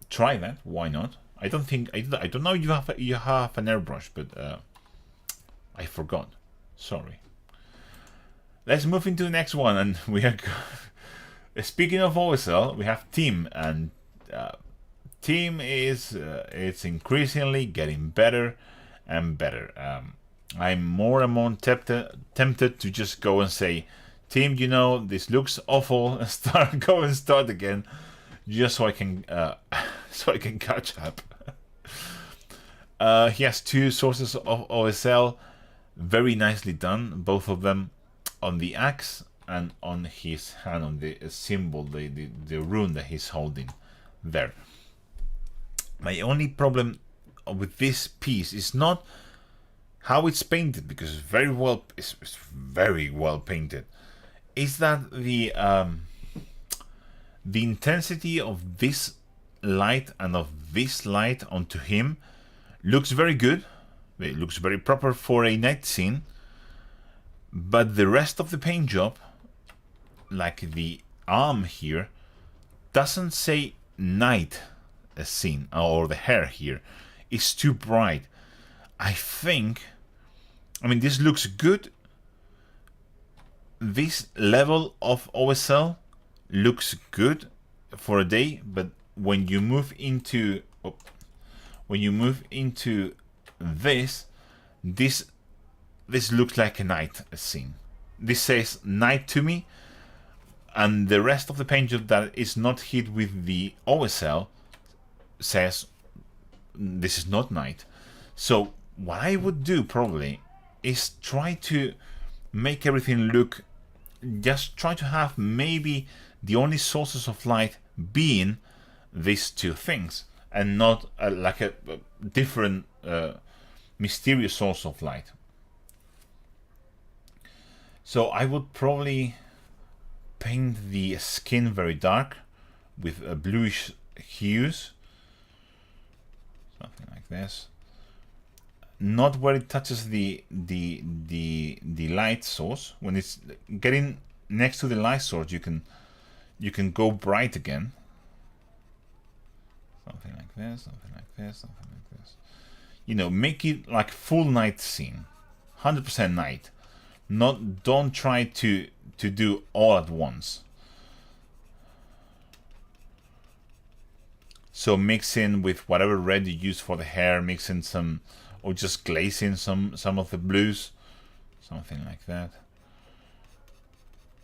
try that. Why not? I don't know you have an airbrush, but I forgot. Sorry. Let's move into the next one, and we are. Speaking of OSL, we have Team, and Team is it's increasingly getting better and better. I'm more and more tempted to just go and say, Team, you know, this looks awful, and start again, just so I can catch up. He has two sources of OSL, very nicely done, both of them on the axe and on his hand, on the symbol, the rune that he's holding there. My only problem with this piece is not how it's painted, because it's very well painted. Is that the intensity of this light and of this light onto him looks very good. It looks very proper for a night scene, but the rest of the paint job, like the arm here, doesn't say night scene, or the hair here is too bright. I mean, this looks good. This level of OSL looks good for a day, but when you move into this looks like a night scene. This says night to me, and the rest of the paint job that is not hit with the OSL says this is not night. So what I would do probably is try to make everything look, just try to have maybe the only sources of light being these two things, and not like a different mysterious source of light. So I would probably paint the skin very dark with bluish hues, something like this. Not where it touches the light source. When it's getting next to the light source, you can go bright again. Something like this, something like this, something like this. You know, make it like full night scene, 100% night. Don't try to do all at once. So mix in with whatever red you use for the hair, mix in some, or just glaze in some of the blues, something like that.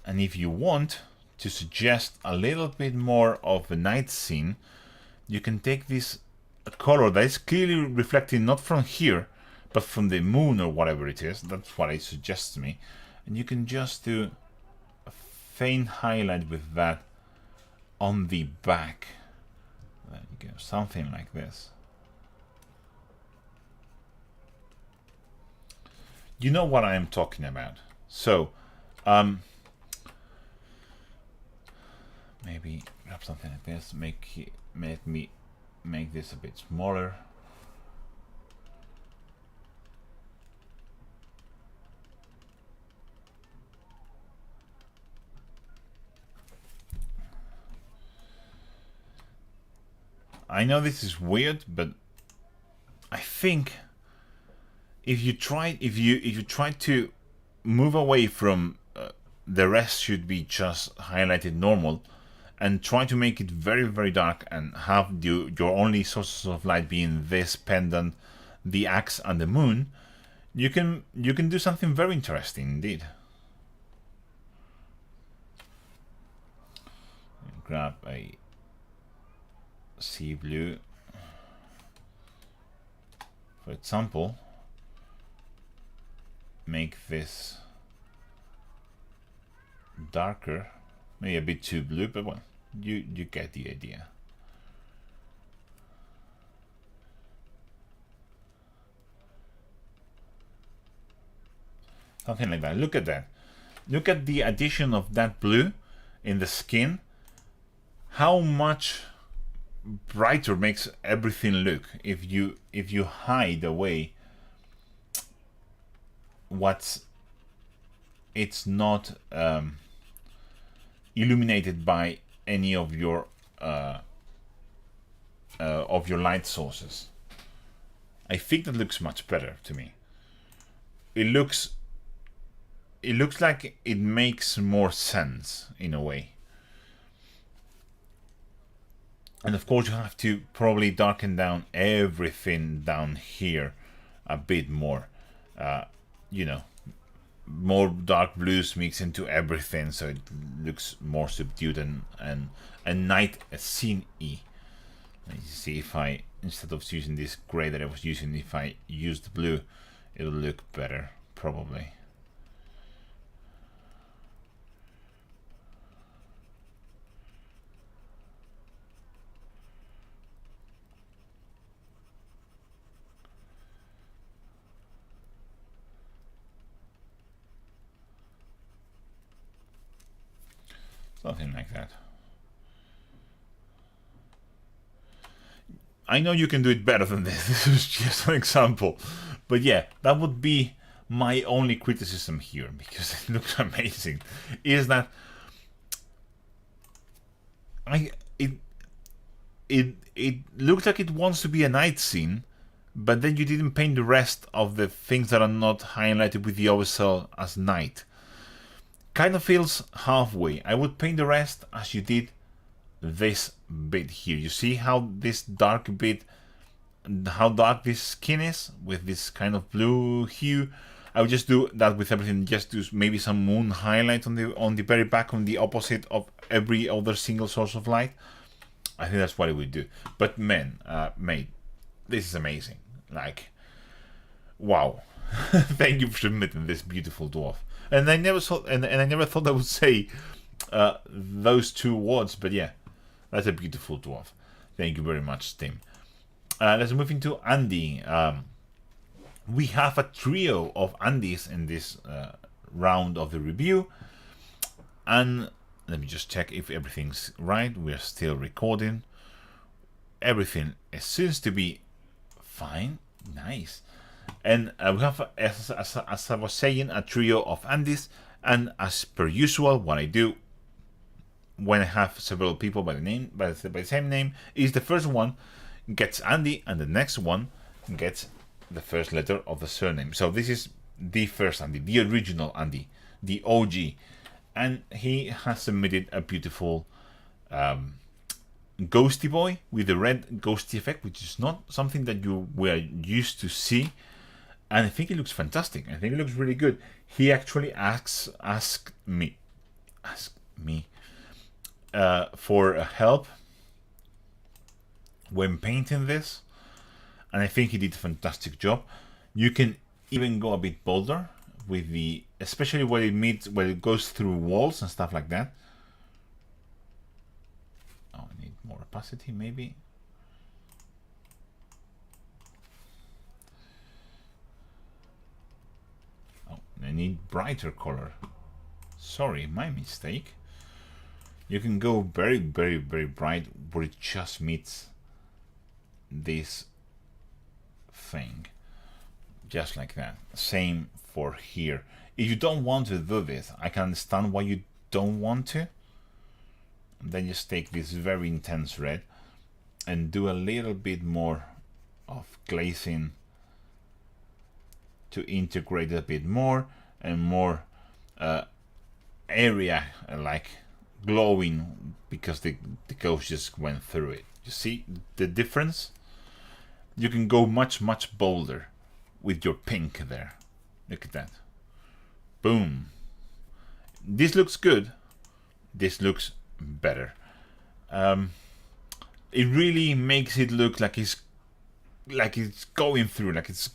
And if you want to suggest a little bit more of a night scene, you can take this color that is clearly reflecting not from here, but from the moon or whatever it is. That's what it suggests to me. And you can just do a faint highlight with that on the back. There you go. know, something like this. You know what I am talking about. So, maybe grab something like this. Make me make this a bit smaller. I know this is weird, but I think if you try to move away from the rest should be just highlighted normal, and try to make it very, very dark and have your only sources of light being this pendant, the axe, and the moon, you can do something very interesting indeed. Grab a sea blue, for example. Make this darker, maybe a bit too blue, but well, you get the idea. Something like that. Look at that. Look at the addition of that blue in the skin. How much brighter makes everything look if you hide away it's not illuminated by any of your light sources. I think that looks much better to me. It looks like it makes more sense in a way. And of course you have to probably darken down everything down here a bit more. You know, more dark blues mix into everything, so it looks more subdued and night scene-y. Let me see if I, instead of using this gray that I was using, if I use the blue, it'll look better, probably. Something like that. I know you can do it better than this. This is just an example. But yeah, that would be my only criticism here, because it looks amazing. Is that it looks like it wants to be a night scene, but then you didn't paint the rest of the things that are not highlighted with the overcell as night. Kind of feels halfway. I would paint the rest as you did this bit here. You see how this dark bit, how dark this skin is with this kind of blue hue. I would just do that with everything. Just do maybe some moon highlight on the very back, on the opposite of every other single source of light. I think that's what it would do. But man, mate, this is amazing. Like, wow. Thank you for submitting this beautiful dwarf. And I never thought, and I never thought I would say those two words, but yeah, that's a beautiful dwarf. Thank you very much, Tim. Let's move into Andy. We have a trio of Andys in this round of the review, and let me just check if everything's right. We're still recording. Everything seems to be fine. Nice. And we have, as I was saying, a trio of Andys, and as per usual, what I do when I have several people by the same name is the first one gets Andy, and the next one gets the first letter of the surname. So this is the first Andy, the original Andy, the OG, and he has submitted a beautiful ghosty boy with the red ghosty effect, which is not something that you were used to see. And I think it looks fantastic. I think it looks really good. He actually asked me for help when painting this, and I think he did a fantastic job. You can even go a bit bolder with the, especially when it goes through walls and stuff like that. Oh, I need more opacity, maybe. need brighter color. Sorry, my mistake. You can go very, very, very bright where it just meets this thing. Just like that. Same for here. If you don't want to do this, I can understand why you don't want to. Then just take this very intense red and do a little bit more of glazing to integrate a bit more and more area like glowing, because the ghost just went through it. You see the difference? You can go much bolder with your pink there. Look at that. Boom. This looks good. This looks better. It really makes it look like it's going through, like it's,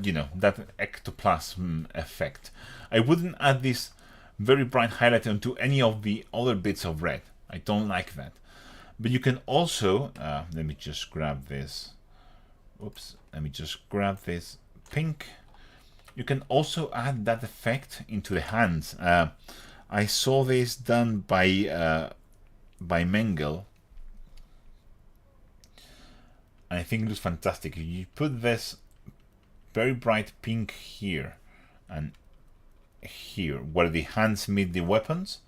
you know, that ectoplasm effect. I wouldn't add this very bright highlight onto any of the other bits of red. I don't like that. But you can also let me just grab this. Oops, let me just grab this pink. You can also add that effect into the hands. I saw this done by Mengel. And I think it looks fantastic. You put this very bright pink here and here, where the hands meet the weapons.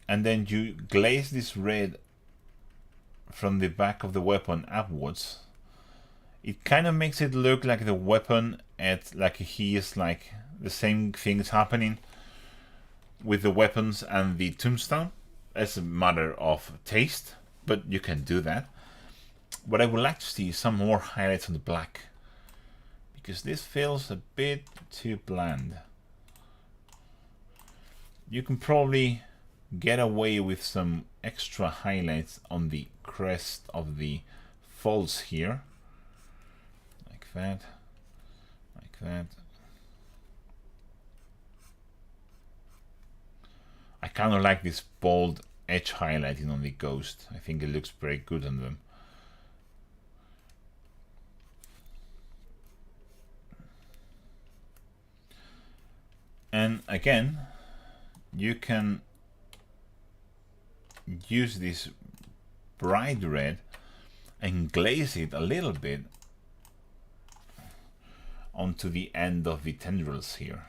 And then you glaze this red from the back of the weapon upwards. It kind of makes it look like the weapon, like he is like the same things happening with the weapons and the tombstone. It's a matter of taste, but you can do that. What I would like to see is some more highlights on the black, because this feels a bit too bland. You can probably get away with some extra highlights on the crest of the folds here. Like that. Like that. I kind of like this bold edge highlighting on the ghost. I think it looks very good on them. And again, you can use this bright red and glaze it a little bit onto the end of the tendrils here.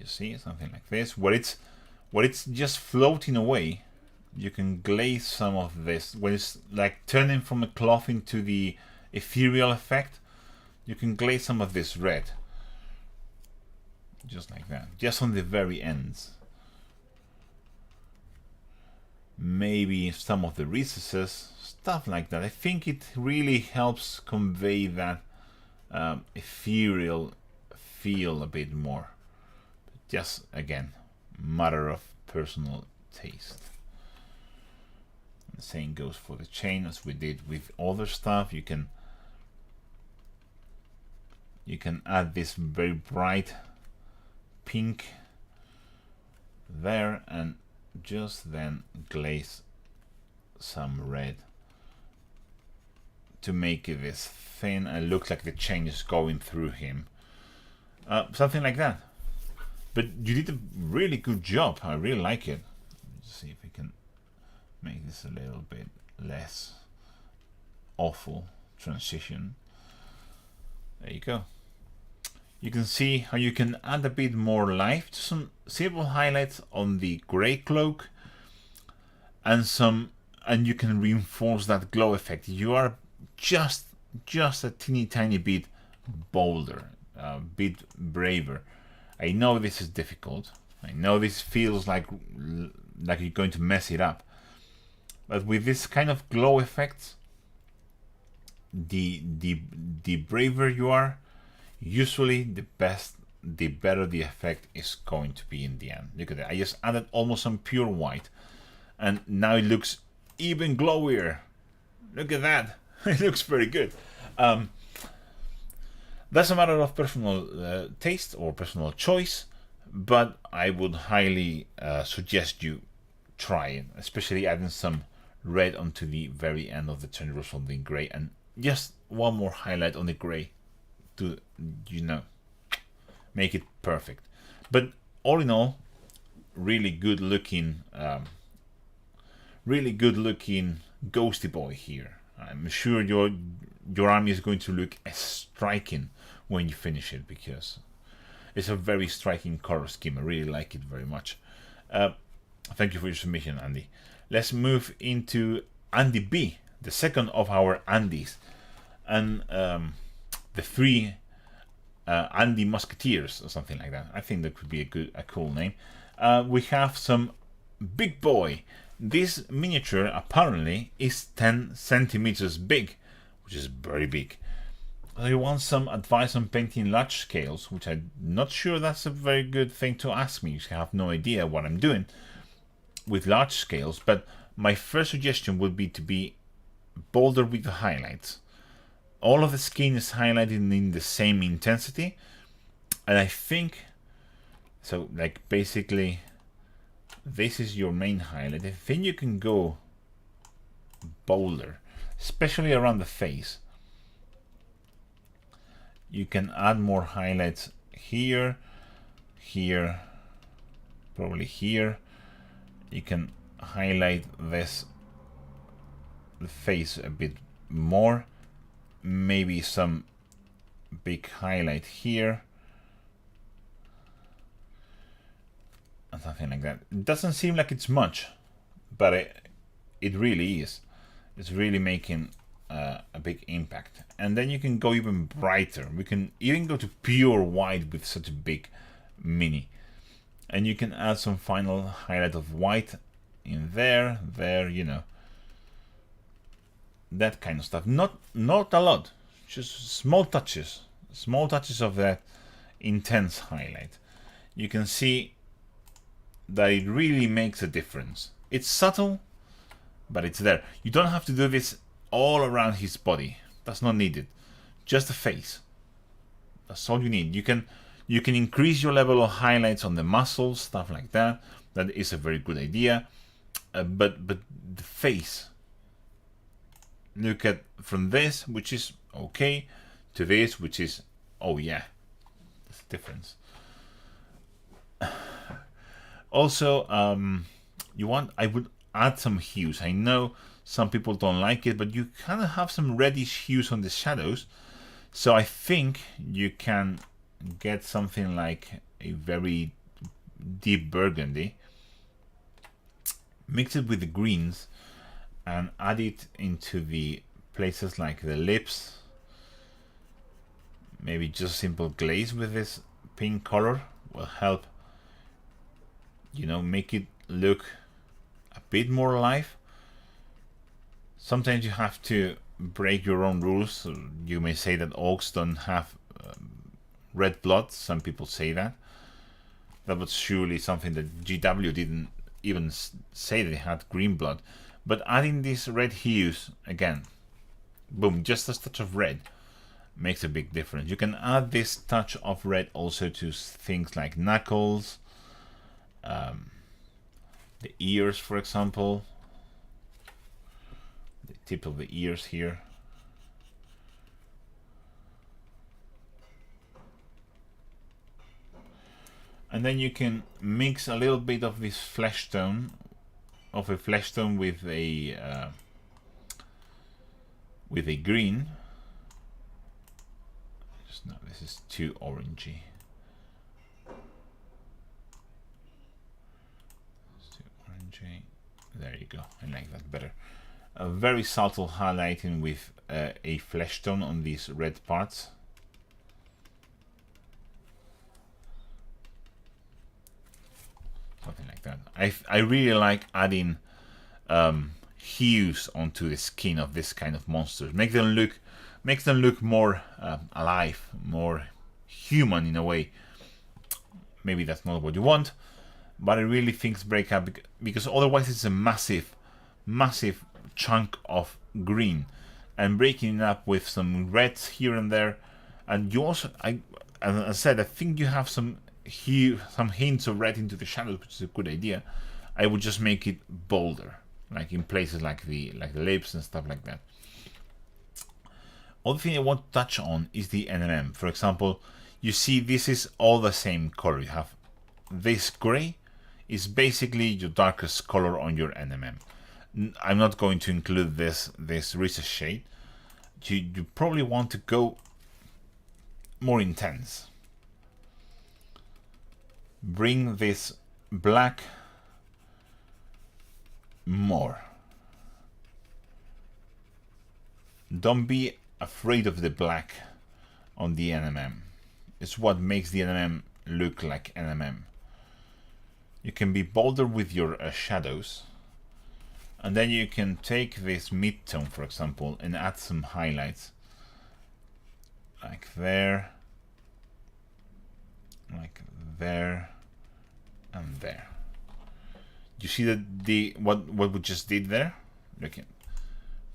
You see, something like this, where it's just floating away. You can glaze some of this when it's like turning from a cloth into the ethereal effect. You can glaze some of this red, just like that, just on the very ends. Maybe some of the recesses, stuff like that. I think it really helps convey that ethereal feel a bit more. Just again, matter of personal taste. And the same goes for the chain as we did with other stuff. You can add this very bright pink there and just then glaze some red to make it this thin and look like the chain is going through him. Something like that. But you did a really good job. I really like it. Let's see if we can make this a little bit less awful transition. There you go. You can see how you can add a bit more life to some simple highlights on the grey cloak, and you can reinforce that glow effect. You are just a teeny tiny bit bolder, a bit braver. I know this is difficult. I know this feels like you're going to mess it up, but with this kind of glow effects, the braver you are, usually the better the effect is going to be in the end. Look at that. I just added almost some pure white, and now it looks even glowier. Look at that. It looks very good. That's a matter of personal taste or personal choice, but I would highly suggest you try it, especially adding some red onto the very end of the tendrils on the grey, and just one more highlight on the grey to, you know, make it perfect. But all in all, really good looking ghosty boy here. I'm sure your army is going to look striking when you finish it, because it's a very striking color scheme. I really like it very much. Thank you for your submission, Andy. Let's move into Andy B, the second of our Andys, and the three Andy Musketeers or something like that. I think that could be a cool name. We have some big boy. This miniature apparently is 10 centimeters big, which is very big. You want some advice on painting large scales, which I'm not sure that's a very good thing to ask me. I have no idea what I'm doing with large scales, but my first suggestion would be to be bolder with the highlights. All of the skin is highlighted in the same intensity, and I think so. Like basically, this is your main highlight. I think you can go bolder, especially around the face. You can add more highlights here, here, probably here. You can highlight the face a bit more. Maybe some big highlight here. And something like that. It doesn't seem like it's much, but it really is. It's really making a big impact. And then you can go even brighter. We can even go to pure white with such a big mini. And you can add some final highlight of white in there, you know. That kind of stuff. Not a lot, just small touches of that intense highlight. You can see that it really makes a difference. It's subtle, but it's there. You don't have to do this all around his body. That's not needed. Just the face. That's all you need. You can increase your level of highlights on the muscles, stuff like that. That is a very good idea. But the face. Look at from this, which is okay, to this, which is, oh yeah, there's a difference. Also, I would add some hues. I know some people don't like it, but you kind of have some reddish hues on the shadows. So I think you can get something like a very deep burgundy, mix it with the greens, and add it into the places like the lips. Maybe just simple glaze with this pink color will help, you know, make it look a bit more alive. Sometimes you have to break your own rules. You may say that orcs don't have red blood. Some people say that. That was surely something that GW didn't even say they had green blood. But adding these red hues, again, boom, just a touch of red makes a big difference. You can add this touch of red also to things like knuckles, the ears, for example, the tip of the ears here. And then you can mix a little bit of this flesh tone, with a green. Just no, this is too orangey. It's too orangey. There you go. I like that better. A very subtle highlighting with a flesh tone on these red parts. Something like that. I really like adding hues onto the skin of this kind of monsters. Makes them look more alive, more human in a way. Maybe that's not what you want, but I really think break up, because otherwise it's a massive chunk of green, and breaking it up with some reds here and there. And you also, as I said, I think you have some hints of red into the shadows, which is a good idea. I would just make it bolder, like in places like the lips and stuff like that. Other thing I want to touch on is the NMM. For example, you see this is all the same color. You have this gray is basically your darkest color on your NMM. I'm not going to include this recess shade. You probably want to go more intense. Bring this black more. Don't be afraid of the black on the NMM. It's what makes the NMM look like NMM. You can be bolder with your shadows, and then you can take this mid-tone, for example, and add some highlights, like there, and there. You see that what we just did there? Look at,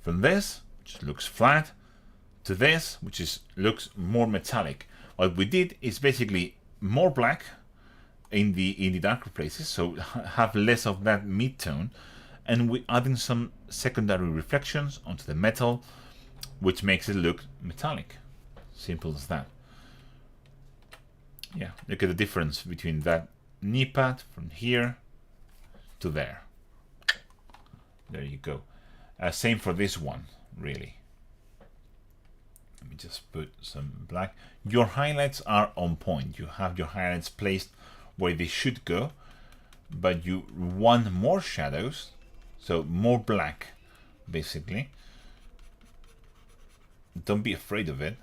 from this, which looks flat, to this, which looks more metallic. What we did is basically more black in the darker places, so have less of that mid-tone, and we're adding some secondary reflections onto the metal, which makes it look metallic. Simple as that. Yeah, look at the difference between that knee pad from here to there. There you go. Same for this one, really. Let me just put some black. Your highlights are on point. You have your highlights placed where they should go, but you want more shadows, so more black, basically. Don't be afraid of it.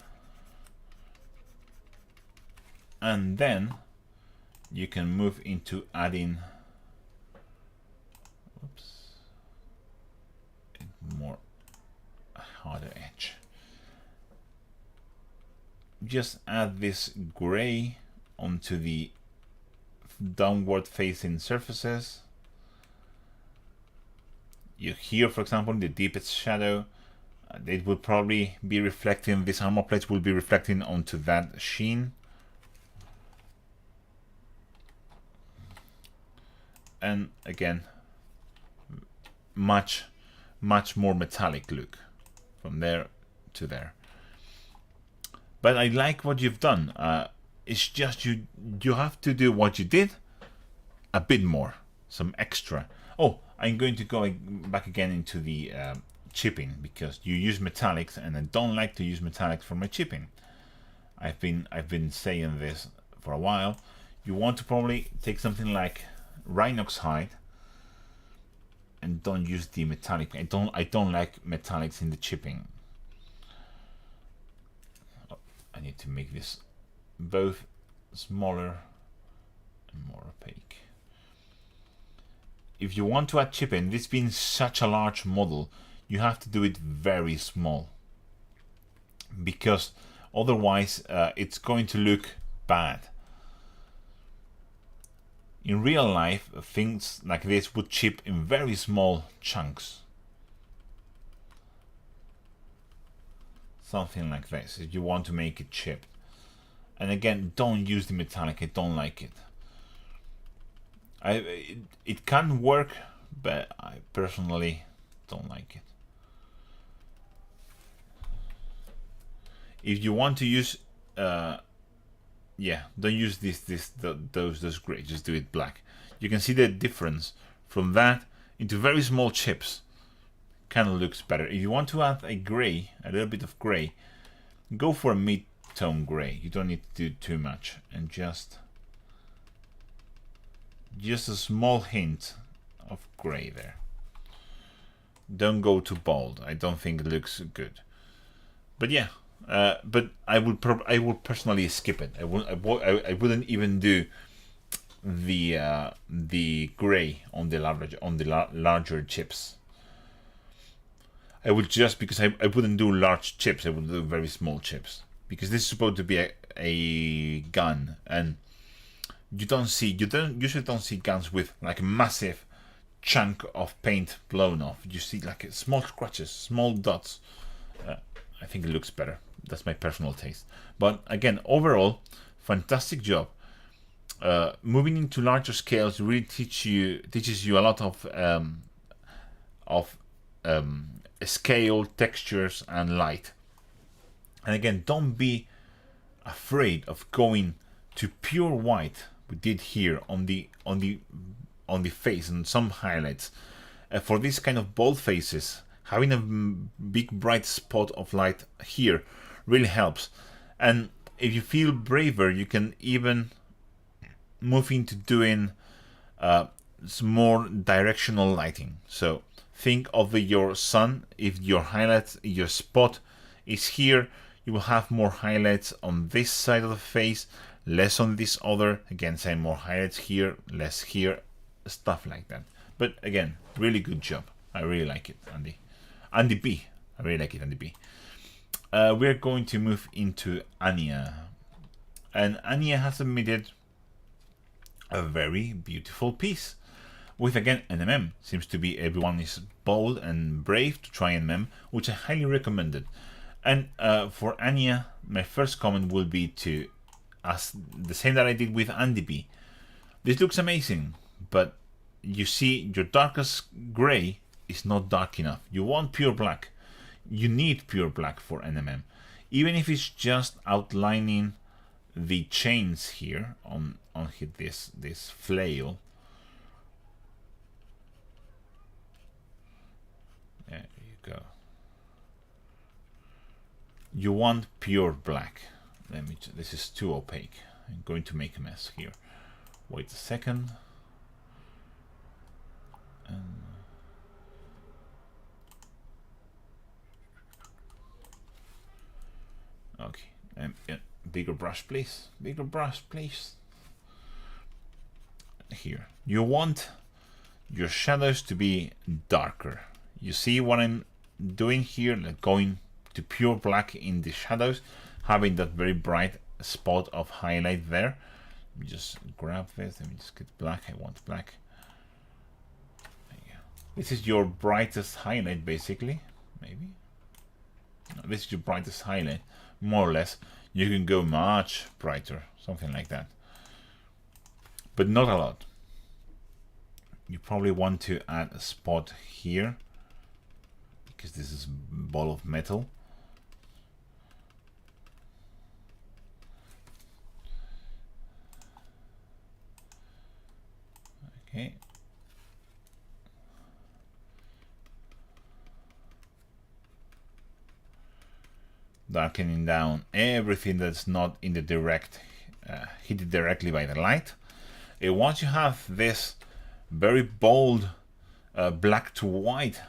And then you can move into adding more harder edge. Just add this gray onto the downward facing surfaces. Here, for example, the deepest shadow, it will probably be reflecting, this armor plate will be reflecting onto that sheen. And again, much more metallic look from there to there. But I like what you've done. It's just you have to do what you did a bit more, some extra. Oh, I'm going to go back again into the chipping, because you use metallics and I don't like to use metallics for my chipping. I've been saying this for a while. You want to probably take something like Rhinox hide and don't use the metallic. I don't like metallics in the chipping. Oh, I need to make this both smaller and more opaque. If you want to add chipping, this being such a large model, you have to do it very small, because otherwise it's going to look bad. In real life, things like this would chip in very small chunks. Something like this, if you want to make it chipped. And again, don't use the metallic, I don't like it. It can work, but I personally don't like it. If you want to use yeah, don't use those gray, just do it black. You can see the difference from that into very small chips. Kind of looks better. If you want to add a gray, a little bit of gray, go for a mid-tone gray. You don't need to do too much, and just a small hint of gray there. Don't go too bold. I don't think it looks good. But yeah, but I would personally skip it. I wouldn't even do the gray on the larger chips. I would just, because I wouldn't do large chips. I would do very small chips, because this is supposed to be a gun, and you usually don't see guns with like a massive chunk of paint blown off. You see like small scratches, small dots. I think it looks better. That's my personal taste. But again, overall, fantastic job. Moving into larger scales really teaches you a lot of scale, textures, and light. And again, don't be afraid of going to pure white, we did here on the face and some highlights, for this kind of bold faces, having a big bright spot of light here really helps. And if you feel braver, you can even move into doing some more directional lighting. So think of your sun. If your highlight, your spot is here, you will have more highlights on this side of the face, less on this other. Again, say more highlights here, less here, stuff like that. But again, really good job. I really like it, Andy. Andy B. I really like it, Andy B. We're going to move into Anya. And Anya has submitted a very beautiful piece with, again, NMM. Seems to be everyone is bold and brave to try NMM, which I highly recommended. And for Anya, my first comment will be to ask the same that I did with Andy B. This looks amazing, but you see your darkest gray is not dark enough. You want pure black. You need pure black for NMM. Even if it's just outlining the chains here on this flail. There you go. You want pure black. This is too opaque. I'm going to make a mess here. Wait a second. Okay. Yeah. Bigger brush, please. Bigger brush, please. Here. You want your shadows to be darker. You see what I'm doing here? Like going to pure black in the shadows, having that very bright spot of highlight there. Let me just grab this. Let me just get black. I want black. There you go. This is your brightest highlight, basically. Maybe. No, this is your brightest highlight, more or less. You can go much brighter, something like that, but not a lot. You probably want to add a spot here because this is a ball of metal. Okay. Darkening down everything that's not in the direct, hit directly by the light. Once you have this very bold black to white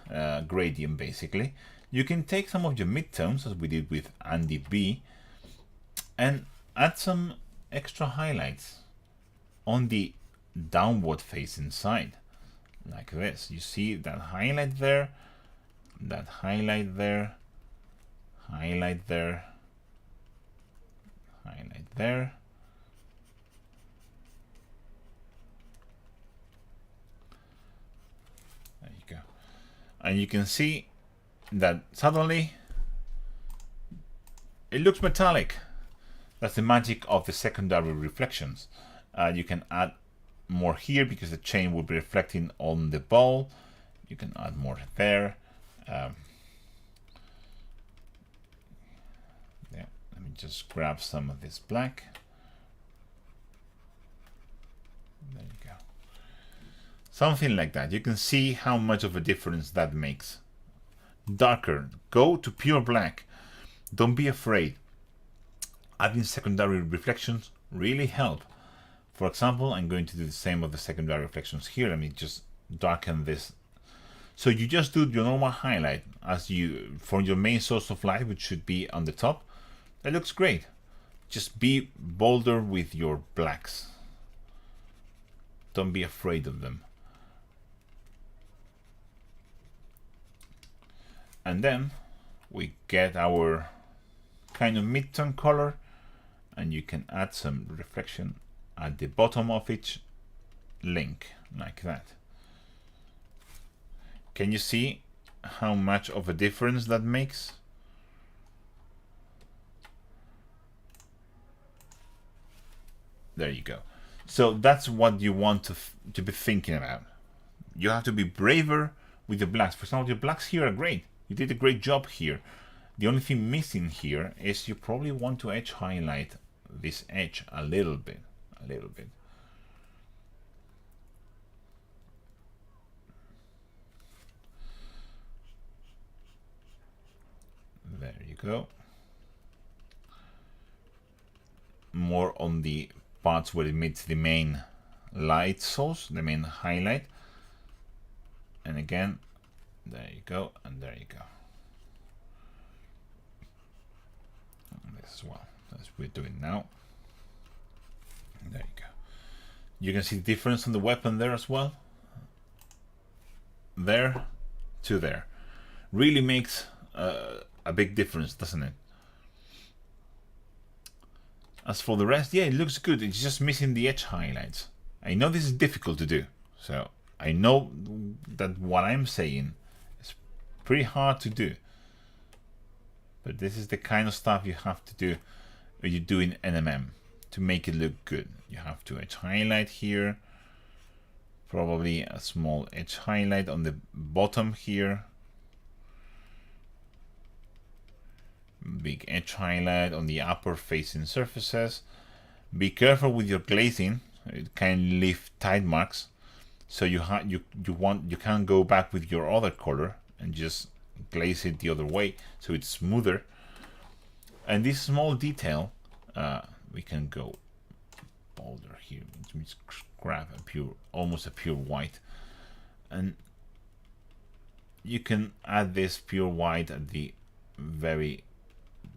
gradient, basically, you can take some of your midtones, as we did with Andy B, and add some extra highlights on the downward facing side, like this. You see that highlight there, that highlight there, highlight there, highlight there. There you go. And you can see that suddenly it looks metallic. That's the magic of the secondary reflections. You can add more here because the chain will be reflecting on the ball. You can add more there. Let me just grab some of this black. There you go. Something like that. You can see how much of a difference that makes. Darker. Go to pure black. Don't be afraid. Adding secondary reflections really help. For example, I'm going to do the same with the secondary reflections here. Let me just darken this. So you just do your normal highlight as you for your main source of light, which should be on the top. That looks great. Just be bolder with your blacks. Don't be afraid of them. And then we get our kind of midtone color, and you can add some reflection at the bottom of each link, like that. Can you see how much of a difference that makes? There you go. So that's what you want to be thinking about. You have to be braver with the blacks. For example, your blacks here are great. You did a great job here. The only thing missing here is you probably want to edge highlight this edge a little bit. There you go. More on the parts where it meets the main light source, the main highlight. And again, there you go, and there you go. And this as well, as we're doing now. There you go. You can see the difference on the weapon there as well. There to there. Really makes a big difference, doesn't it? As for the rest, yeah, it looks good. It's just missing the edge highlights. I know this is difficult to do, so I know that what I'm saying is pretty hard to do. But this is the kind of stuff you have to do when you do in NMM to make it look good. You have to edge highlight here, probably a small edge highlight on the bottom here, big edge highlight on the upper facing surfaces. Be careful with your glazing, it can leave tide marks, so you can't go back with your other color and just glaze it the other way so it's smoother. And this small detail, we can go bolder here, which means grab almost a pure white, and you can add this pure white at the very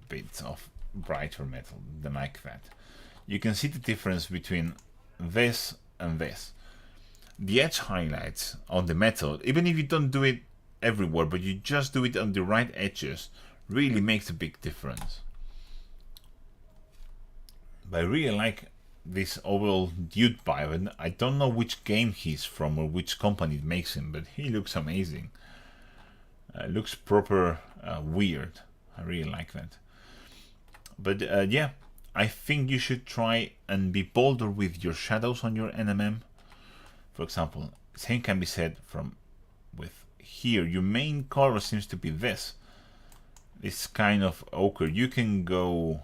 bits of brighter metal, like that. You can see the difference between this and this. The edge highlights on the metal, even if you don't do it everywhere, but you just do it on the right edges, really makes a big difference. But I really like this overall dude vibe, and I don't know which game he's from or which company makes him, but he looks amazing. Looks proper weird. I really like that. But yeah, I think you should try and be bolder with your shadows on your NMM. For example, same can be said with here. Your main color seems to be this kind of ochre. You can go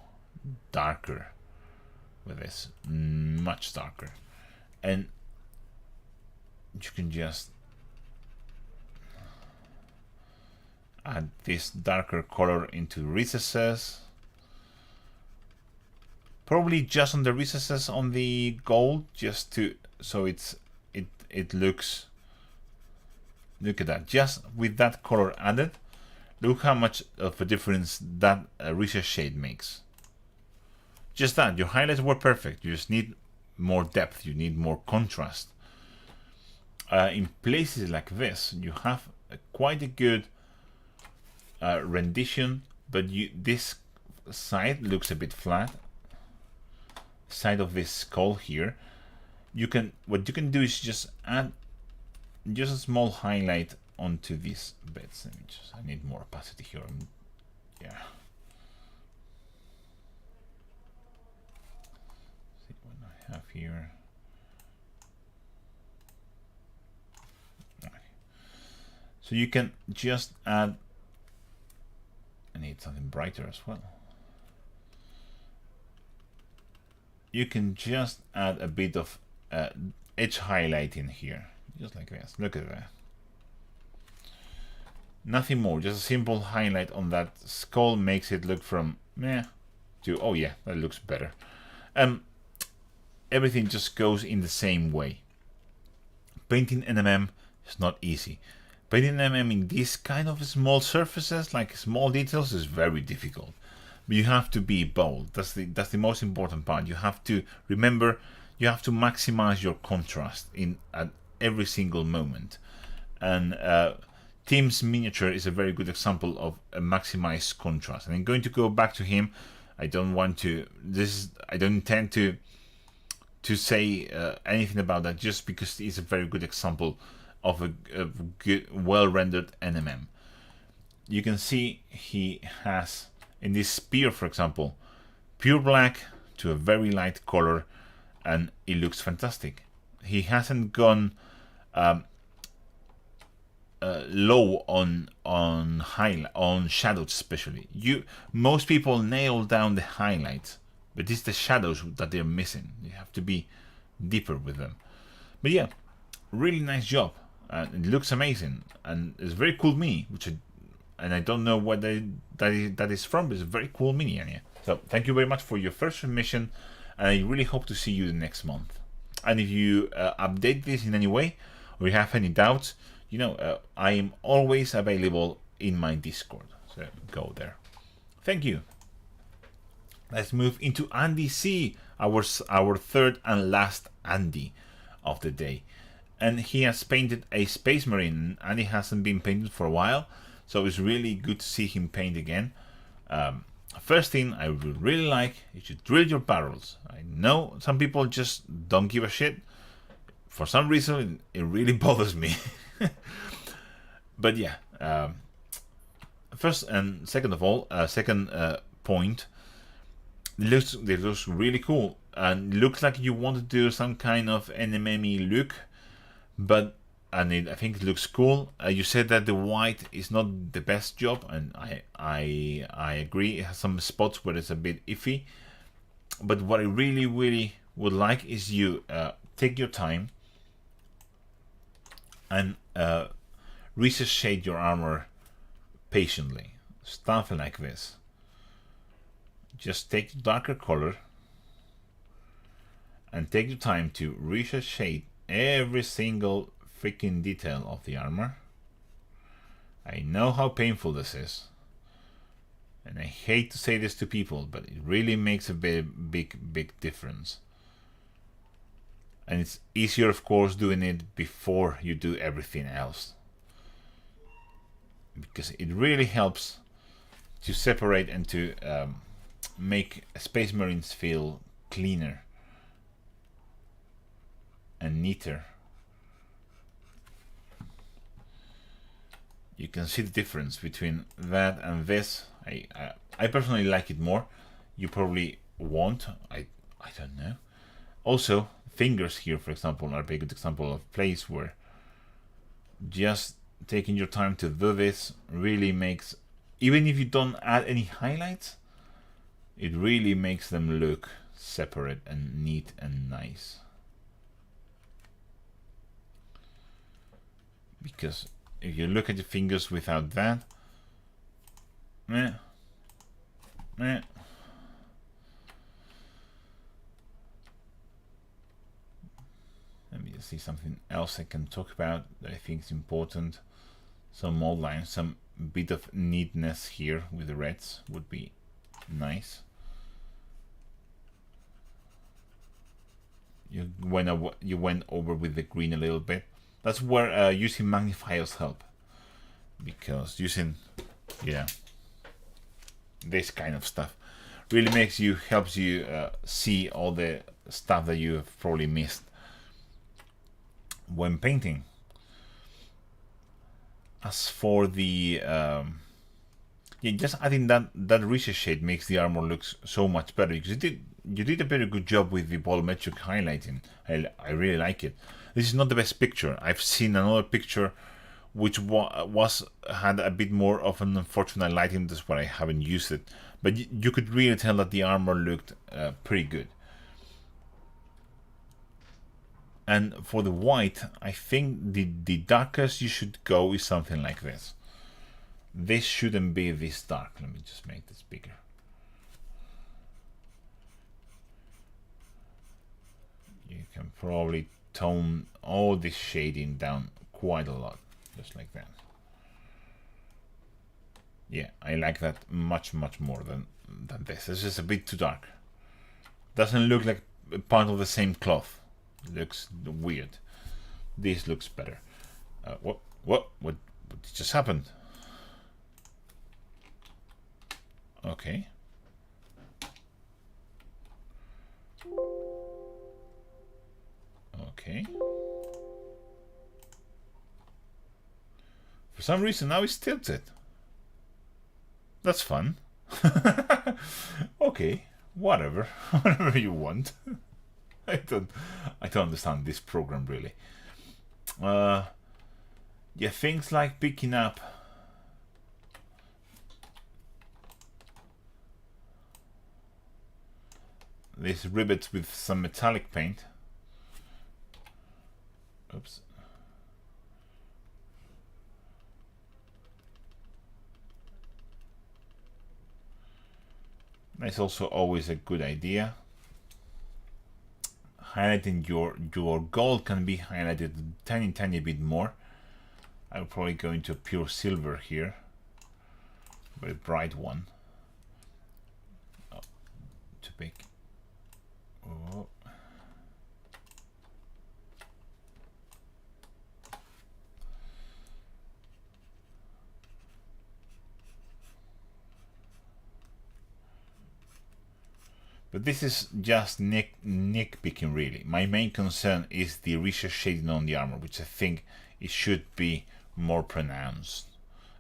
darker with this, much darker, and you can just add this darker color into recesses, probably just on the recesses on the gold, just to so it looks, look at that, just with that color added, look how much of a difference that recess shade makes. Just that, your highlights were perfect, you just need more depth, you need more contrast. In places like this, you have quite a good rendition, but this side looks a bit flat. Side of this skull here, what you can do is just add just a small highlight onto these bits. I need more opacity here. Yeah. See what I have here. Okay. So you can just add. I need something brighter as well. You can just add a bit of edge highlighting here, just like this. Look at that. Nothing more, just a simple highlight on that skull makes it look from meh to oh yeah, that looks better. Everything just goes in the same way. Painting NMM is not easy. Painting NMM in these kind of small surfaces, like small details, is very difficult. But you have to be bold. That's the most important part. You have to remember, you have to maximize your contrast at every single moment. And Tim's miniature is a very good example of a maximized contrast. And I'm going to go back to him. I don't intend to say anything about that, just because it's a very good example of a good, well-rendered NMM. You can see he has, in this spear, for example, pure black to a very light color, and it looks fantastic. He hasn't gone low on shadows, especially. Most people nail down the highlights but it's the shadows that they're missing. You have to be deeper with them. But yeah, really nice job. It looks amazing, and it's a very cool mini, and I don't know what that is from, but it's a very cool mini, Anya. So thank you very much for your first submission, and I really hope to see you next month. And if you update this in any way, or you have any doubts, you know, I am always available in my Discord, so go there. Thank you. Let's move into Andy C, our third and last Andy of the day. And he has painted a Space Marine, and he hasn't been painted for a while, so it's really good to see him paint again. First thing I would really like is to drill your barrels. I know some people just don't give a shit. For some reason, it really bothers me. But yeah, first and second of all, second point, it looks really cool, and looks like you want to do some kind of NMME look. But I think it looks cool. You said that the white is not the best job, and I agree. It has some spots where it's a bit iffy. But what I really would like is you take your time and recess shade your armor patiently. Stuff like this. Just take the darker color and take your time to recess shade every single freaking detail of the armor. I know how painful this is, and I hate to say this to people, but it really makes a big difference. And it's easier, of course, doing it before you do everything else, because it really helps to separate and to make Space Marines feel cleaner and neater. You can see the difference between that and this. I personally like it more. You probably won't. I don't know. Also, fingers here, for example, are a very good example of place where just taking your time to do this really makes, even if you don't add any highlights, it really makes them look separate and neat and nice. Because if you look at your fingers without that, meh. Let me just see something else I can talk about that I think is important. Some mold lines, some bit of neatness here with the reds would be nice. You went over with the green a little bit. That's where using magnifiers help, because using, yeah, this kind of stuff really helps you see all the stuff that you have probably missed when painting. As for the yeah, just adding that recess shade makes the armor look so much better, because you did a very good job with the volumetric highlighting. I really like it. This is not the best picture. I've seen another picture which had a bit more of an unfortunate lighting. That's why I haven't used it. But you could really tell that the armor looked pretty good. And for the white, I think the darkest you should go is something like this. This shouldn't be this dark. Let me just make this bigger. You can probably tone all this shading down quite a lot, just like that. Yeah, I like that much more than this. It's just a bit too dark. Doesn't look like part of the same cloth. It looks weird. This looks better. What just happened? Okay. Okay. For some reason now it's tilted. That's fun. Okay, whatever. Whatever you want. I don't understand this program really. Yeah, things like picking up these rivets with some metallic paint. Oops. That's also always a good idea. Highlighting your gold can be highlighted a tiny bit more. I'll probably go into pure silver here, very bright one. Oh, too big. Oh. But this is just nitpicking really. My main concern is the recess shading on the armor, which I think it should be more pronounced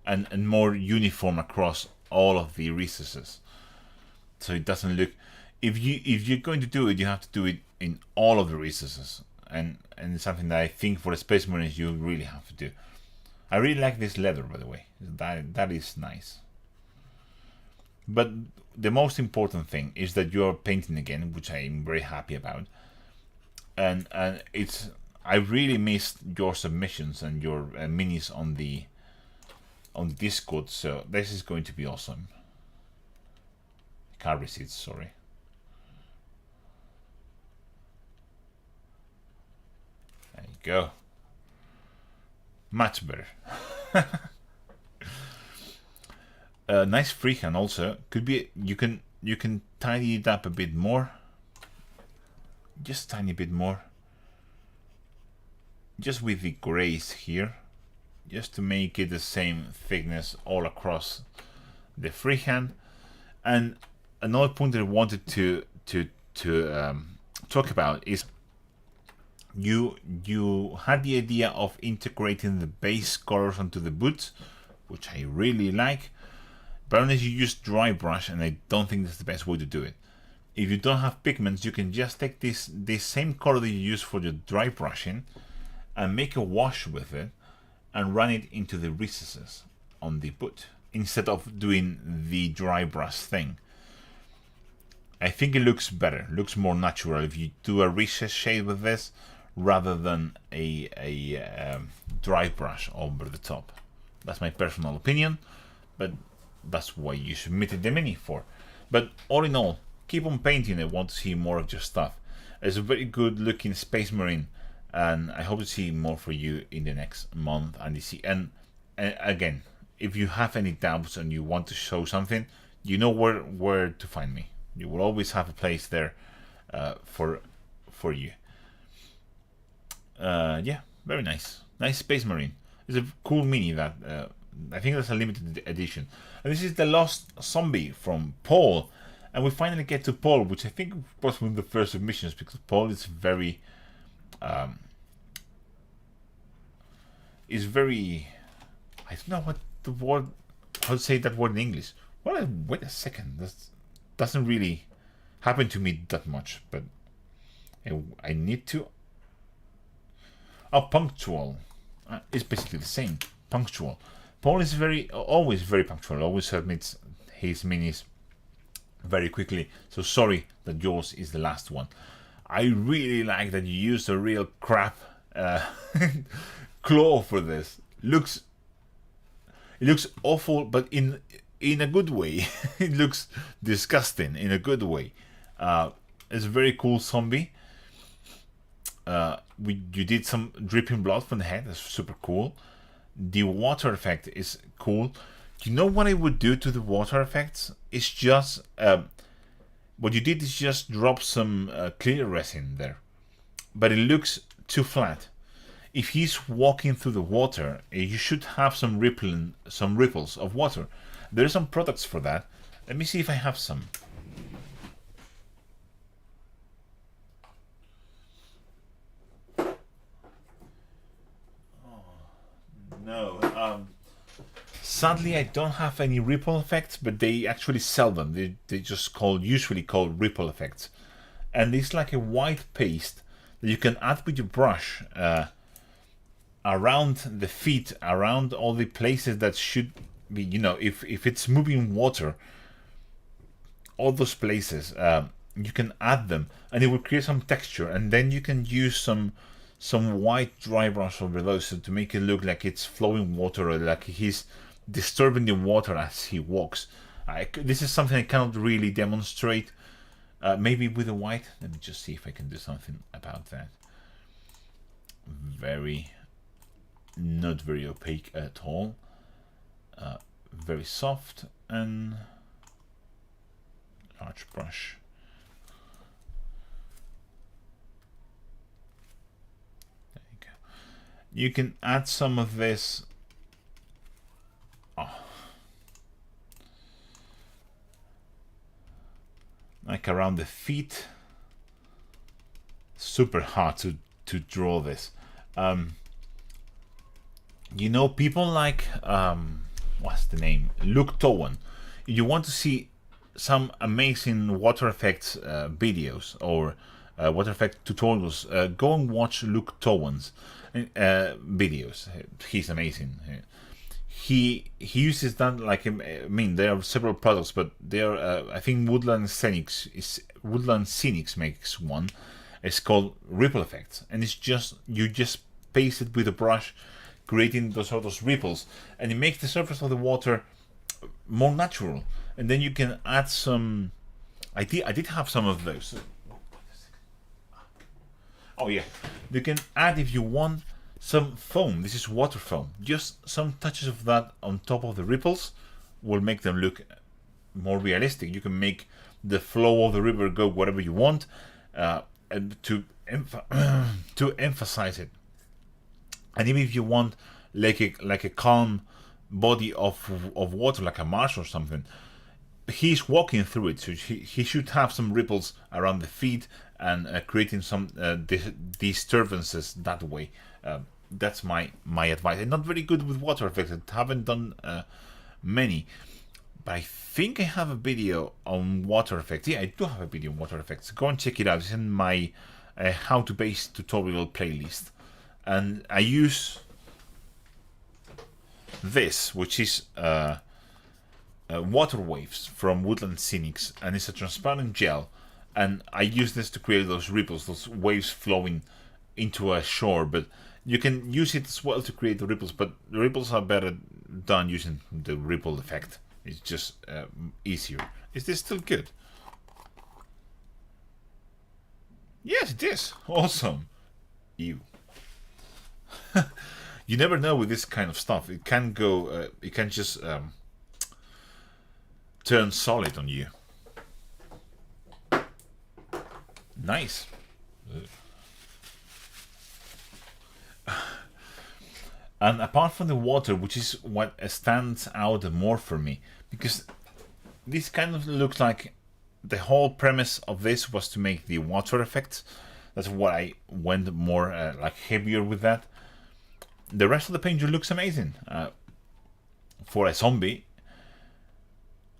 and more uniform across all of the recesses. So it doesn't look, if you're going to do it, you have to do it in all of the recesses. And it's something that I think for the Space Marines you really have to do. I really like this leather, by the way. That is nice. But the most important thing is that you're painting again, which I'm very happy about. And it's, I really missed your submissions and your minis on the Discord, so this is going to be awesome. Card receipts, sorry. There you go. Much better. Nice freehand also. Could be you can tidy it up a bit more. Just a tiny bit more. Just with the grays here. Just to make it the same thickness all across the freehand. And another point that I wanted to talk about is you had the idea of integrating the base colors onto the boots, which I really like. But unless you use dry brush, and I don't think that's the best way to do it. If you don't have pigments, you can just take this same color that you use for your dry brushing and make a wash with it and run it into the recesses on the boot instead of doing the dry brush thing. I think it looks better, looks more natural if you do a recess shade with this rather than a dry brush over the top. That's my personal opinion, but that's why you submitted the mini for. But all in all, keep on painting. I want to see more of your stuff. It's a very good looking Space Marine, and I hope to see more for you in the next month. And again, if you have any doubts and you want to show something, you know where to find me. You will always have a place there for you. Yeah, very nice. Nice Space Marine. It's a cool mini that I think that's a limited edition. And this is the Lost Zombie from Paul. And we finally get to Paul, which I think was one of the first submissions, because Paul is very I don't know what the word, how to say that word in English. Well, wait a second, that doesn't really happen to me that much, but I need to. Oh, punctual. It's basically the same. Punctual. Paul is always very punctual. Always submits his minis very quickly. So sorry that yours is the last one. I really like that you used a real crap claw for this. It looks awful, but in a good way. It looks disgusting in a good way. It's a very cool zombie. You did some dripping blood from the head. That's super cool. The water effect is cool. You know what I would do to the water effects? It's just what you did is just drop some clear resin there, but it looks too flat. If he's walking through the water, you should have some ripples of water. There are some products for that. Let me see if I have some. No. Sadly, I don't have any ripple effects, but they actually sell them. They just usually called ripple effects, and it's like a white paste that you can add with your brush around the feet, around all the places that should be. You know, if it's moving water, all those places you can add them, and it will create some texture, and then you can use some white dry brush over those to make it look like it's flowing water, or like he's disturbing the water as he walks. This is something I cannot really demonstrate. Maybe with the white. Let me just see if I can do something about that. Not very opaque at all. Very soft and large brush. There you go. You can add some of this. Like around the feet. Super hard to draw this. You know, people like what's the name? Luke Towan. If you want to see some amazing water effects videos or water effect tutorials, go and watch Luke Towan's videos. He's amazing. He uses that, like, I mean, there are several products, but there I think Woodland Scenics makes one. It's called Ripple Effects, and it's just you just paste it with a brush, creating those ripples, and it makes the surface of the water more natural. And then you can add some. I did have some of those. Oh yeah, you can add, if you want, some foam. This is water foam. Just some touches of that on top of the ripples will make them look more realistic. You can make the flow of the river go whatever you want, and to emphasize it. And even if you want like a calm body of water, like a marsh or something, he's walking through it, so he should have some ripples around the feet and creating some disturbances that way. That's my advice. I'm not very good with water effects. I haven't done many, but I think I have a video on water effects. Yeah, I do have a video on water effects. Go and check it out. It's in my how to base tutorial playlist, and I use this, which is water waves from Woodland Scenics, and it's a transparent gel, and I use this to create those ripples, those waves flowing into a shore. But you can use it as well to create the ripples, but the ripples are better done using the ripple effect. It's just easier. Is this still good? Yes, it is. Awesome. Ew. You never know with this kind of stuff. It can go. It can just turn solid on you. Nice. And apart from the water, which is what stands out more for me, because this kind of looks like the whole premise of this was to make the water effects. That's what I went more like heavier with that. The rest of the painting looks amazing. For a zombie,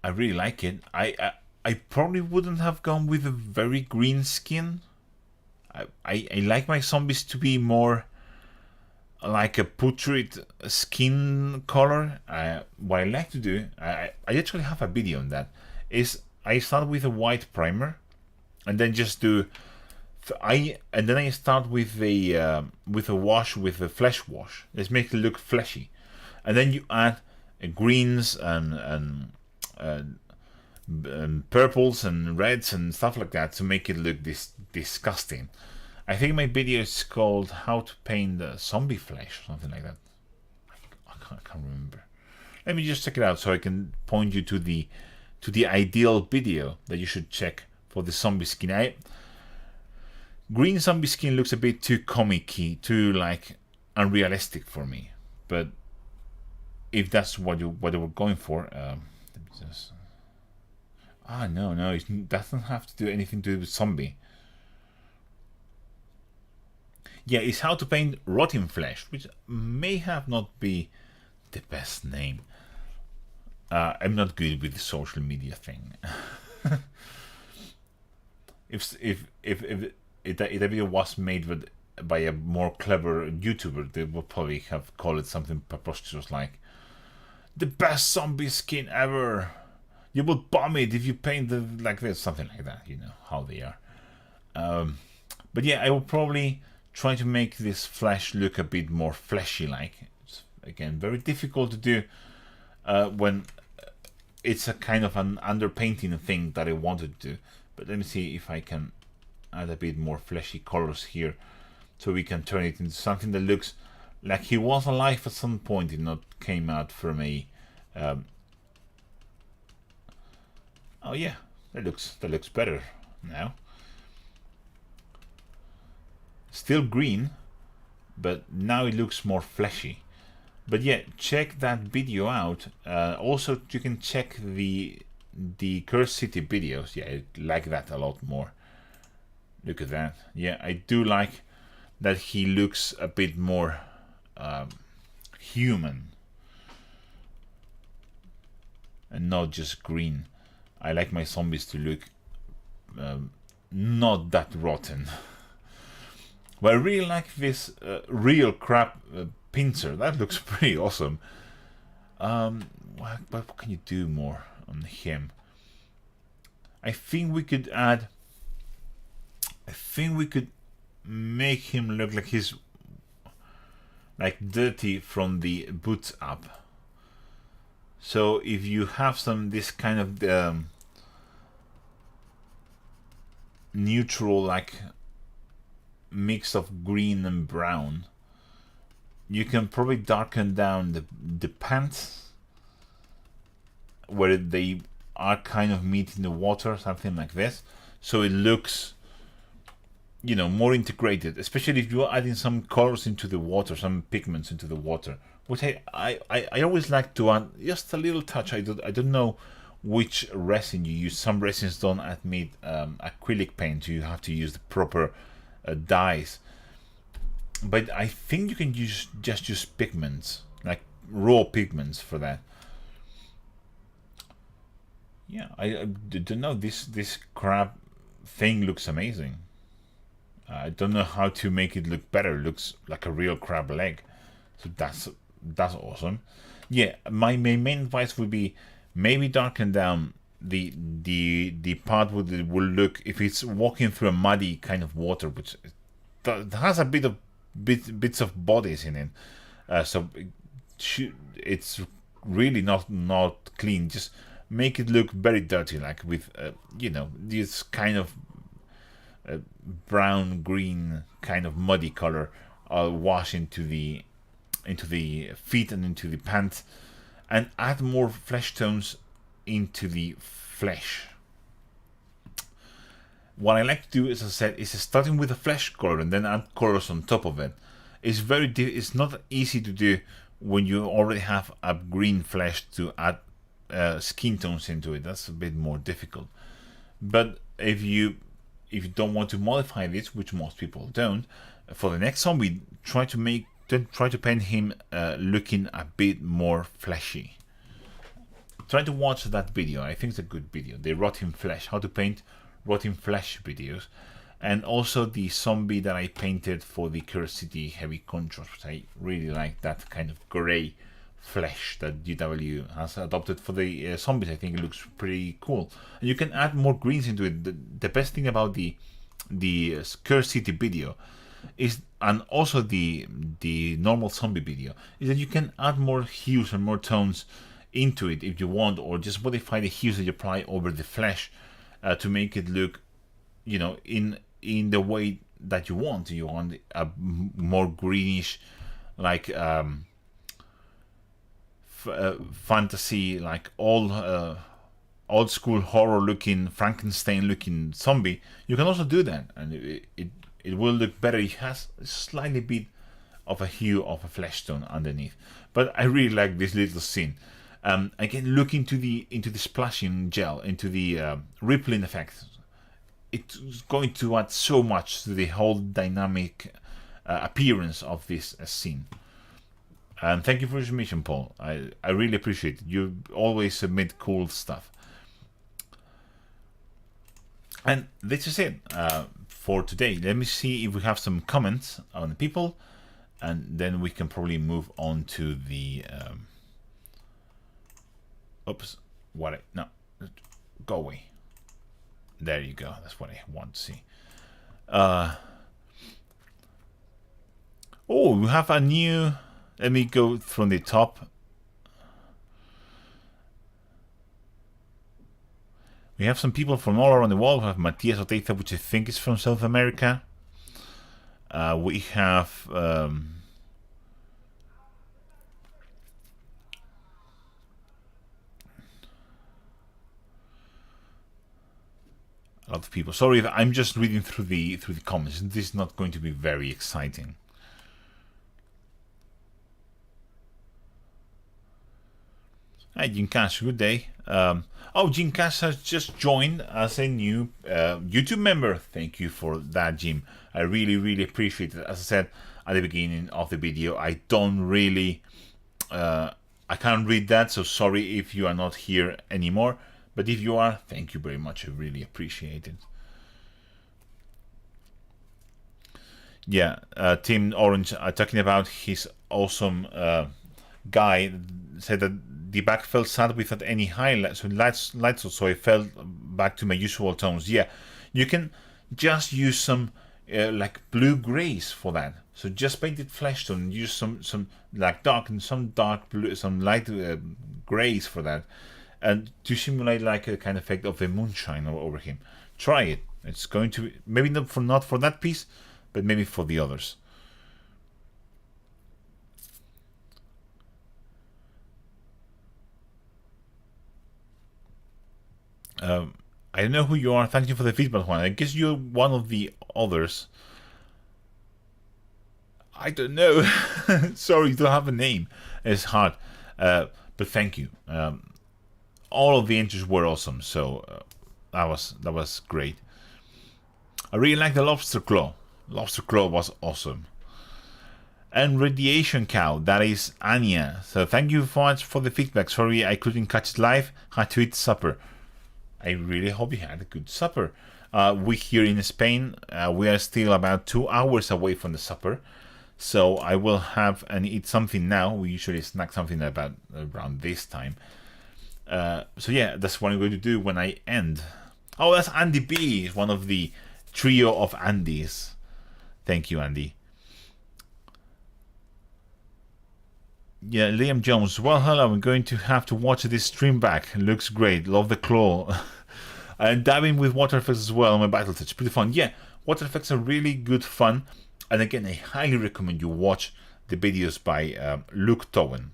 I really like it. I probably wouldn't have gone with a very green skin. I like my zombies to be more like a putrid skin color. What I like to do, I actually have a video on that, is I start with a white primer, and then just do. I start with a wash, with a flesh wash. Let's make it look fleshy, and then you add greens and purples and reds and stuff like that to make it look disgusting. I think my video is called "How to Paint Zombie Flesh" or something like that. I can't remember. Let me just check it out so I can point you to the ideal video that you should check for the zombie skin. Green zombie skin looks a bit too comic-y, too like unrealistic for me. But if that's what you were going for, let me just. No, it doesn't have to do anything to do with zombie. Yeah, it's How to Paint Rotting Flesh, which may have not be the best name. I'm not good with the social media thing. if the video was made by a more clever YouTuber, they would probably have called it something preposterous like "the best zombie skin ever, you would bomb it if you paint the like this, something like that. You know how they are. But yeah, I will probably try to make this flesh look a bit more fleshy like. It's, again, very difficult to do when it's a kind of an underpainting thing that I wanted to do. But let me see if I can add a bit more fleshy colors here, so we can turn it into something that looks like he was alive at some point and not came out from a oh yeah, that looks better now. Still green, but now it looks more fleshy. But yeah, check that video out. Also, you can check the Cursed City videos. Yeah, I like that a lot more. Look at that. Yeah, I do like that he looks a bit more human and not just green. I like my zombies to look not that rotten. But I really like this real crab pincer. That looks pretty awesome. What can you do more on him? I think we could add. I think we could make him look like he's like dirty from the boots up. So if you have this kind of neutral like mix of green and brown, you can probably darken down the pants where they are kind of meeting the water, something like this, so it looks, you know, more integrated, especially if you're adding some colors into the water, some pigments into the water, which I always like to add just a little touch. I don't know which resin you use. Some resins don't admit acrylic paint, so you have to use the proper dyes. But I think you can just use pigments, like raw pigments for that. Yeah, I don't know, this crab thing looks amazing. I don't know how to make it look better. It looks like a real crab leg, so that's awesome. Yeah, my main advice would be maybe darken down the part where it will look, if it's walking through a muddy kind of water, which has a bit of bits of bodies in it, so it's really not clean. Just make it look very dirty, like with you know, this kind of brown green kind of muddy color wash into the feet and into the pants, and add more flesh tones into the flesh. What I like to do, as I said, is starting with the flesh color and then add colors on top of it. It's not easy to do when you already have a green flesh to add skin tones into it. That's a bit more difficult. But if you don't want to modify this, which most people don't, for the next zombie, try to paint him looking a bit more fleshy. Try to watch that video. I think it's a good video. The rotting flesh, how to paint rotting flesh videos, and also the zombie that I painted for the Cursed City heavy contrast. I really like that kind of grey flesh that GW has adopted for the zombies. I think it looks pretty cool, and you can add more greens into it. The best thing about the Cursed City video is, and also the normal zombie video, is that you can add more hues and more tones into it if you want, or just modify the hues that you apply over the flesh to make it look, you know, in the way that you want. You want a more greenish, like fantasy, like old school horror looking, Frankenstein looking zombie. You can also do that, and it will look better. It has a slightly bit of a hue of a flesh tone underneath. But I really like this little scene. Again, look into the splashing gel, into the rippling effect. It's going to add so much to the whole dynamic appearance of this scene. And thank you for your submission, Paul. I really appreciate it. You always submit cool stuff. And this is it for today. Let me see if we have some comments on the people, and then we can probably move on to the oops, no, Go away. There you go. That's what I want to see. Oh, we have a new... Let me go from the top. We have some people from all around the world. We have Matias Oteiza, which I think is from South America. We have... a lot of people. Sorry if I'm just reading through the comments. This is not going to be very exciting. Hi, Jinkash, good day. Oh, Jinkash has just joined as a new YouTube member. Thank you for that, Jim. I really, really appreciate it. As I said at the beginning of the video, I don't really... I can't read that, so sorry if you are not here anymore. But if you are, thank you very much. I really appreciate it. Yeah, Tim Orange talking about his awesome guy said that the back felt sad without any highlights, so I felt back to my usual tones. Yeah, you can just use some like blue grays for that. So just paint it flesh tone, use some like dark and some dark blue, some light grays for that, and to simulate like a kind of effect of a moonshine over him. Try it. It's going to be, maybe not for that piece, but maybe for the others. I don't know who you are. Thank you for the feedback, Juan. I guess you're one of the others. I don't know. Sorry, you don't have a name. It's hard. But thank you. All of the entries were awesome, so that was great. I really like the lobster claw. Lobster claw was awesome. And radiation cow, that is Anya. So thank you so much for the feedback. Sorry I couldn't catch it live. Had to eat supper. I really hope you had a good supper. We here in Spain, we are still about 2 hours away from the supper. So I will have and eat something now. We usually snack something about around this time. So yeah, that's what I'm going to do when I end. Oh, that's Andy B. One of the trio of Andys. Thank you, Andy. Yeah, Liam Jones. Well, hello. I'm going to have to watch this stream back. Looks great. Love the claw. And diving with water effects as well on my battle touch. Pretty fun. Yeah, water effects are really good fun. And again, I highly recommend you watch the videos by Luke Towen.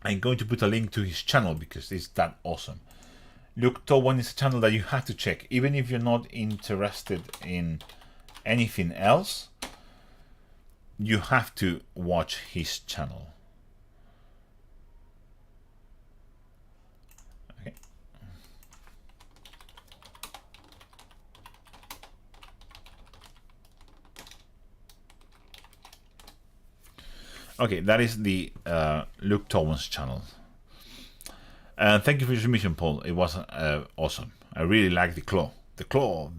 I'm going to put a link to his channel because it's that awesome. Luke Towen is a channel that you have to check. Even if you're not interested in anything else, you have to watch his channel. Okay. Okay, that is the Luke Towen's channel. Thank you for your submission, Paul. It was awesome. I really like the claw. The claw.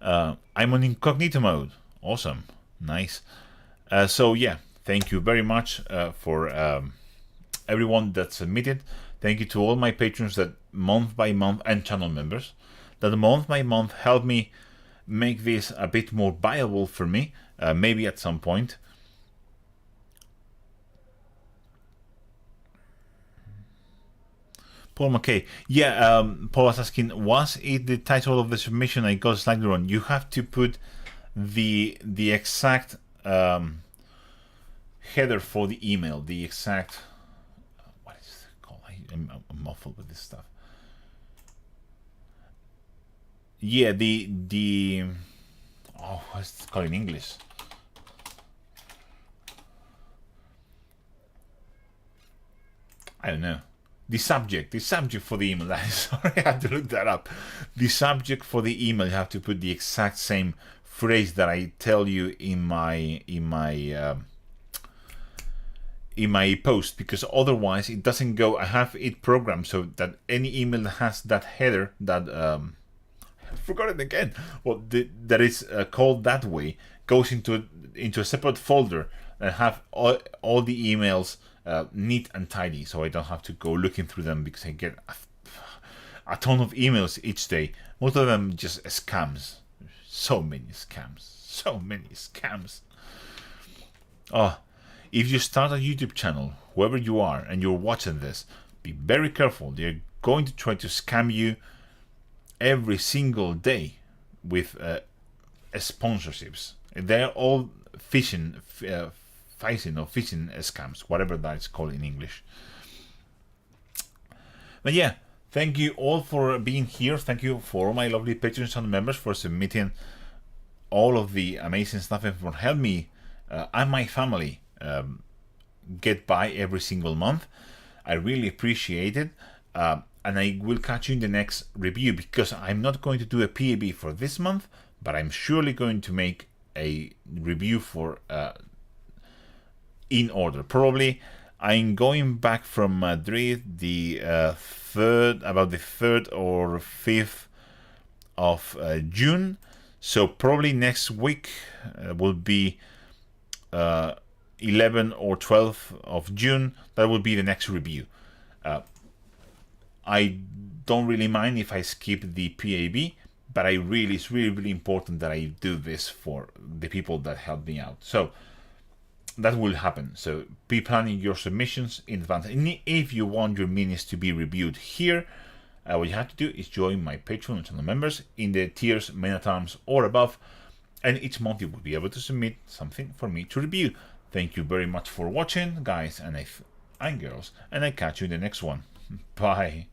I'm on incognito mode. Awesome. Nice. So yeah, thank you very much for everyone that submitted. Thank you to all my patrons that month by month, and channel members that month by month help me make this a bit more viable for me, maybe at some point. Paul McKay. Yeah, Paul was asking, was it the title of the submission? I got slightly wrong. You have to put the exact header for the email, the exact... what is it called? I'm muffled with this stuff. Yeah, the oh, what's it called in English? I don't know. The subject for the email. Sorry, I had to look that up. The subject for the email, you have to put the exact same phrase that I tell you in my post, because otherwise it doesn't go. I have it programmed so that any email that has that header, that I forgot it again. Well, that is called that way, goes into a separate folder and have all the emails neat and tidy, so I don't have to go looking through them, because I get a ton of emails each day. Most of them just scams. So many scams. So many scams. Oh, if you start a YouTube channel, whoever you are, and you're watching this, be very careful. They're going to try to scam you every single day with sponsorships. They're all phishing scams, whatever that's called in English. But yeah, thank you all for being here. Thank you for all my lovely patrons and members for submitting all of the amazing stuff and for helping me and my family get by every single month. I really appreciate it. And I will catch you in the next review, because I'm not going to do a PAB for this month, but I'm surely going to make a review for in order. Probably I'm going back from Madrid the 3rd or 5th of June. So probably next week will be 11 or 12th of June. That will be the next review. I don't really mind if I skip the PAB, but it's really important that I do this for the people that help me out. So that will happen. So be planning your submissions in advance. And if you want your minis to be reviewed here, what you have to do is join my Patreon and channel members in the tiers many times or above, and each month you will be able to submit something for me to review. Thank you very much for watching, guys and girls, and I catch you in the next one. Bye.